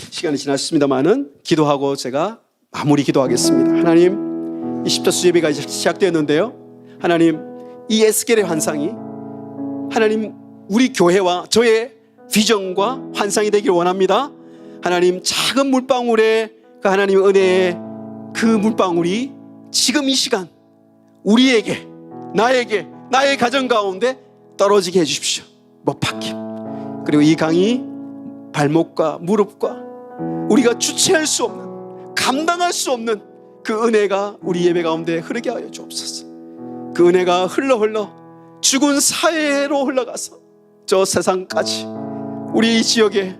시간이 지났습니다만은 기도하고 제가 마무리 기도하겠습니다. 하나님 이 십자수 예배가 이제 시작되었는데요. 하나님 이 에스겔의 환상이 하나님 우리 교회와 저의 비전과 환상이 되길 원합니다. 하나님 작은 물방울의 그 하나님의 은혜의 그 물방울이 지금 이 시간 우리에게 나에게 나의 가정 가운데 떨어지게 해주십시오. 못 박힘. 그리고 이 강이 발목과 무릎과 우리가 주체할 수 없는 감당할 수 없는 그 은혜가 우리 예배 가운데 흐르게 하여 주옵소서. 그 은혜가 흘러 죽은 사회로 흘러가서 저 세상까지 우리 이 지역에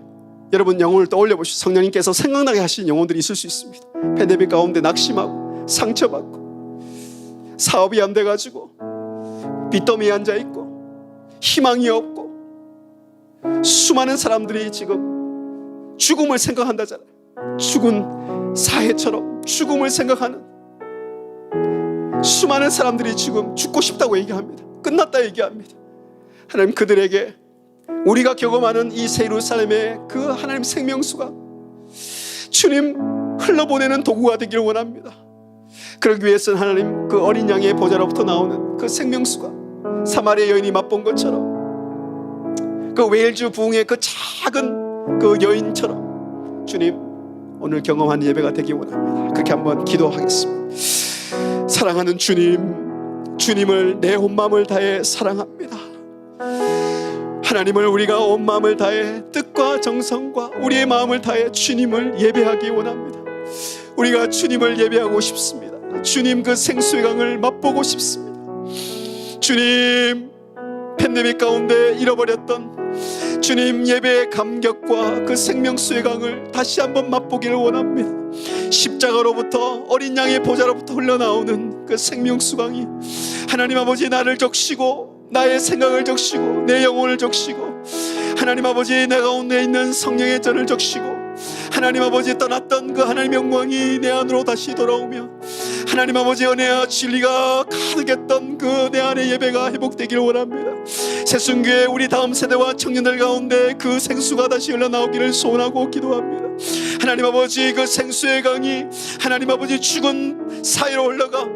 여러분 영혼을 떠올려 보시오. 성령님께서 생각나게 하신 영혼들이 있을 수 있습니다. 팬데믹 가운데 낙심하고 상처받고 사업이 안 돼가지고 빚더미에 앉아있고 희망이 없고 수많은 사람들이 지금 죽음을 생각한다잖아요. 죽은 사회처럼 죽음을 생각하는 수많은 사람들이 지금 죽고 싶다고 얘기합니다. 끝났다 얘기합니다. 하나님 그들에게 우리가 경험하는 이 새 예루살렘의 그 하나님 생명수가 주님 흘러보내는 도구가 되기를 원합니다. 그러기 위해서는 하나님 그 어린 양의 보좌로부터 나오는 그 생명수가 사마리아 여인이 맛본 것처럼 그 웨일즈 부흥의 그 작은 그 여인처럼 주님 오늘 경험한 예배가 되기 원합니다. 그렇게 한번 기도하겠습니다. 사랑하는 주님, 주님을 내 온 마음을 다해 사랑합니다. 하나님을 우리가 온 마음을 다해 뜻과 정성과 우리의 마음을 다해 주님을 예배하기 원합니다. 우리가 주님을 예배하고 싶습니다. 주님 그 생수의 강을 맛보고 싶습니다. 주님, 팬데믹 가운데 잃어버렸던 주님 예배의 감격과 그 생명수의 강을 다시 한번 맛보기를 원합니다. 십자가로부터 어린 양의 보좌로부터 흘러나오는 그 생명수강이 하나님 아버지 나를 적시고 나의 생각을 적시고 내 영혼을 적시고 하나님 아버지 내 가운데 있는 성령의 전을 적시고 하나님 아버지 떠났던 그 하나님의 영광이 내 안으로 다시 돌아오며 하나님 아버지 은혜와 진리가 가득했던 그 내 안의 예배가 회복되기를 원합니다. 새순교회 우리 다음 세대와 청년들 가운데 그 생수가 다시 흘러나오기를 소원하고 기도합니다. 하나님 아버지 그 생수의 강이 하나님 아버지 죽은 사이로 흘러가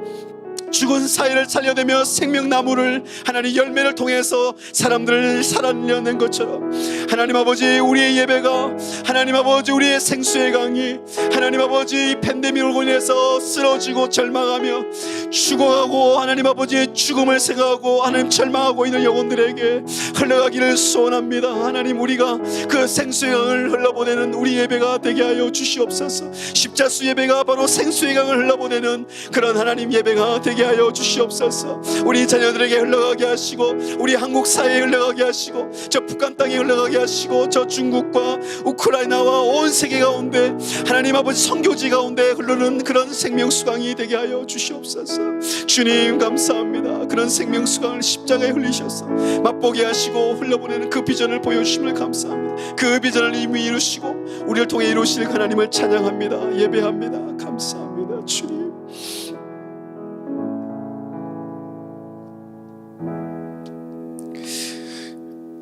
죽은 사이를 살려내며 생명나무를 하나님 열매를 통해서 사람들을 살아내는 것처럼 하나님 아버지 우리의 예배가 하나님 아버지 우리의 생수의 강이 하나님 아버지 팬데믹으로 인해서 쓰러지고 절망하며 죽어가고 하나님 아버지의 죽음을 생각하고 하나님 절망하고 있는 영혼들에게 흘러가기를 소원합니다. 하나님 우리가 그 생수의 강을 흘러보내는 우리 예배가 되게 하여 주시옵소서. 십자수 예배가 바로 생수의 강을 흘러보내는 그런 하나님 예배가 되게 하여 주시옵소서. 우리 자녀들에게 흘러가게 하시고 우리 한국 사회에 흘러가게 하시고 저 북한 땅에 흘러가게 하시고 저 중국과 우크라이나와 온 세계 가운데 하나님 아버지 선교지 가운데 흐르는 그런 생명수강이 되게 하여 주시옵소서. 주님 감사합니다. 그런 생명수강을 십자가에 흘리셔서 맛보게 하시고 흘러보내는 그 비전을 보여주심을 감사합니다. 그 비전을 이미 이루시고 우리를 통해 이루실 하나님을 찬양합니다. 예배합니다. 감사합니다. 주님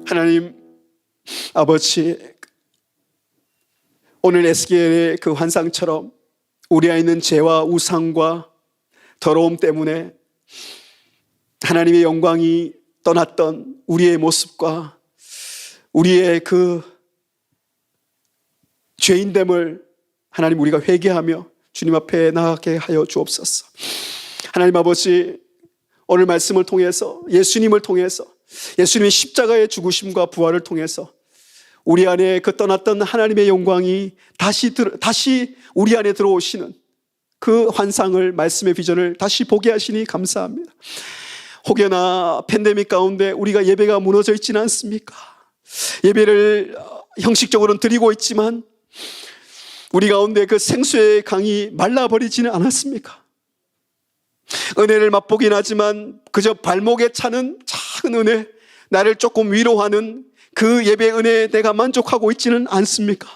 하나님 아버지 오늘 에스겔의 그 환상처럼 우리 안에 있는 죄와 우상과 더러움 때문에 하나님의 영광이 떠났던 우리의 모습과 우리의 그 죄인됨을 하나님 우리가 회개하며 주님 앞에 나가게 하여 주옵소서. 하나님 아버지 오늘 말씀을 통해서 예수님을 통해서 예수님의 십자가의 죽으심과 부활을 통해서 우리 안에 그 떠났던 하나님의 영광이 다시 우리 안에 들어오시는 그 환상을 말씀의 비전을 다시 보게 하시니 감사합니다. 혹여나 팬데믹 가운데 우리가 예배가 무너져 있지는 않습니까? 예배를 형식적으로는 드리고 있지만 우리 가운데 그 생수의 강이 말라버리지는 않았습니까? 은혜를 맛보긴 하지만 그저 발목에 차는 작은 은혜, 나를 조금 위로하는 그 예배 은혜에 내가 만족하고 있지는 않습니까?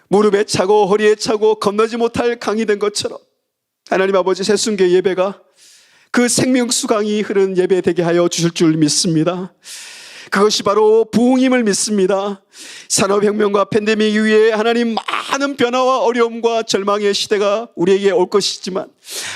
무릎에 차고 허리에 차고 건너지 못할 강이 된 것처럼 하나님 아버지 새순교 예배가 그 생명수강이 흐르는 예배 되게 하여 주실 줄 믿습니다. 그것이 바로 부흥임을 믿습니다. 산업혁명과 팬데믹 이후에 하나님 많은 변화와 어려움과 절망의 시대가 우리에게 올 것이지만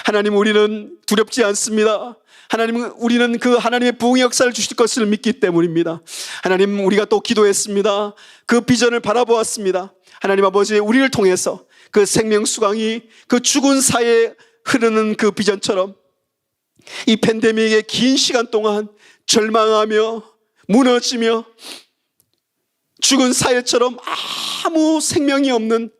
하나님 우리는 두렵지 않습니다. 하나님 우리는 그 하나님의 부흥의 역사를 주실 것을 믿기 때문입니다. 하나님 우리가 또 기도했습니다. 그 비전을 바라보았습니다. 하나님 아버지 우리를 통해서 그 생명수강이 그 죽은 사이에 흐르는 그 비전처럼 이 팬데믹의 긴 시간 동안 절망하며 무너지며 죽은 사회처럼 아무 생명이 없는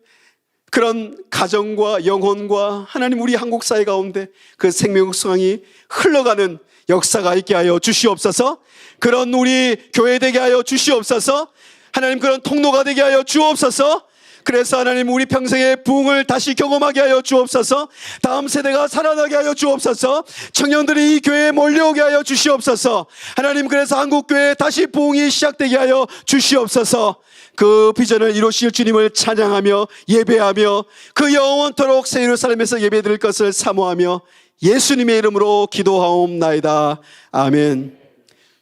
그런 가정과 영혼과 하나님 우리 한국 사회 가운데 그 생명수강이 흘러가는 역사가 있게 하여 주시옵소서. 그런 우리 교회 되게 하여 주시옵소서. 하나님 그런 통로가 되게 하여 주옵소서. 그래서 하나님 우리 평생의 부흥을 다시 경험하게 하여 주옵소서. 다음 세대가 살아나게 하여 주옵소서. 청년들이 이 교회에 몰려오게 하여 주시옵소서. 하나님 그래서 한국교회에 다시 부흥이 시작되게 하여 주시옵소서. 그 비전을 이루실 주님을 찬양하며 예배하며 그 영원토록 새 예루살렘에서 예배드릴 것을 사모하며 예수님의 이름으로 기도하옵나이다. 아멘.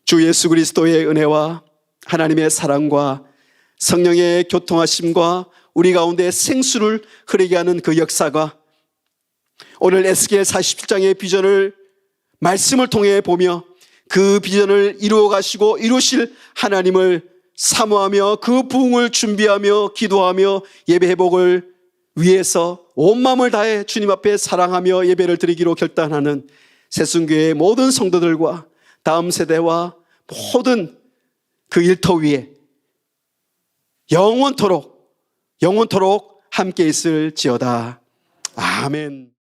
주 예수 그리스도의 은혜와 하나님의 사랑과 성령의 교통하심과 우리 가운데 생수를 흐르게 하는 그 역사가 오늘 에스겔 47장의 비전을 말씀을 통해 보며 그 비전을 이루어 가시고 이루실 하나님을 사모하며 그 부흥을 준비하며 기도하며 예배 회복을 위해서 온 마음을 다해 주님 앞에 사랑하며 예배를 드리기로 결단하는 새순교회의 모든 성도들과 다음 세대와 모든 그 일터 위에 영원토록 함께 있을지어다. 아멘.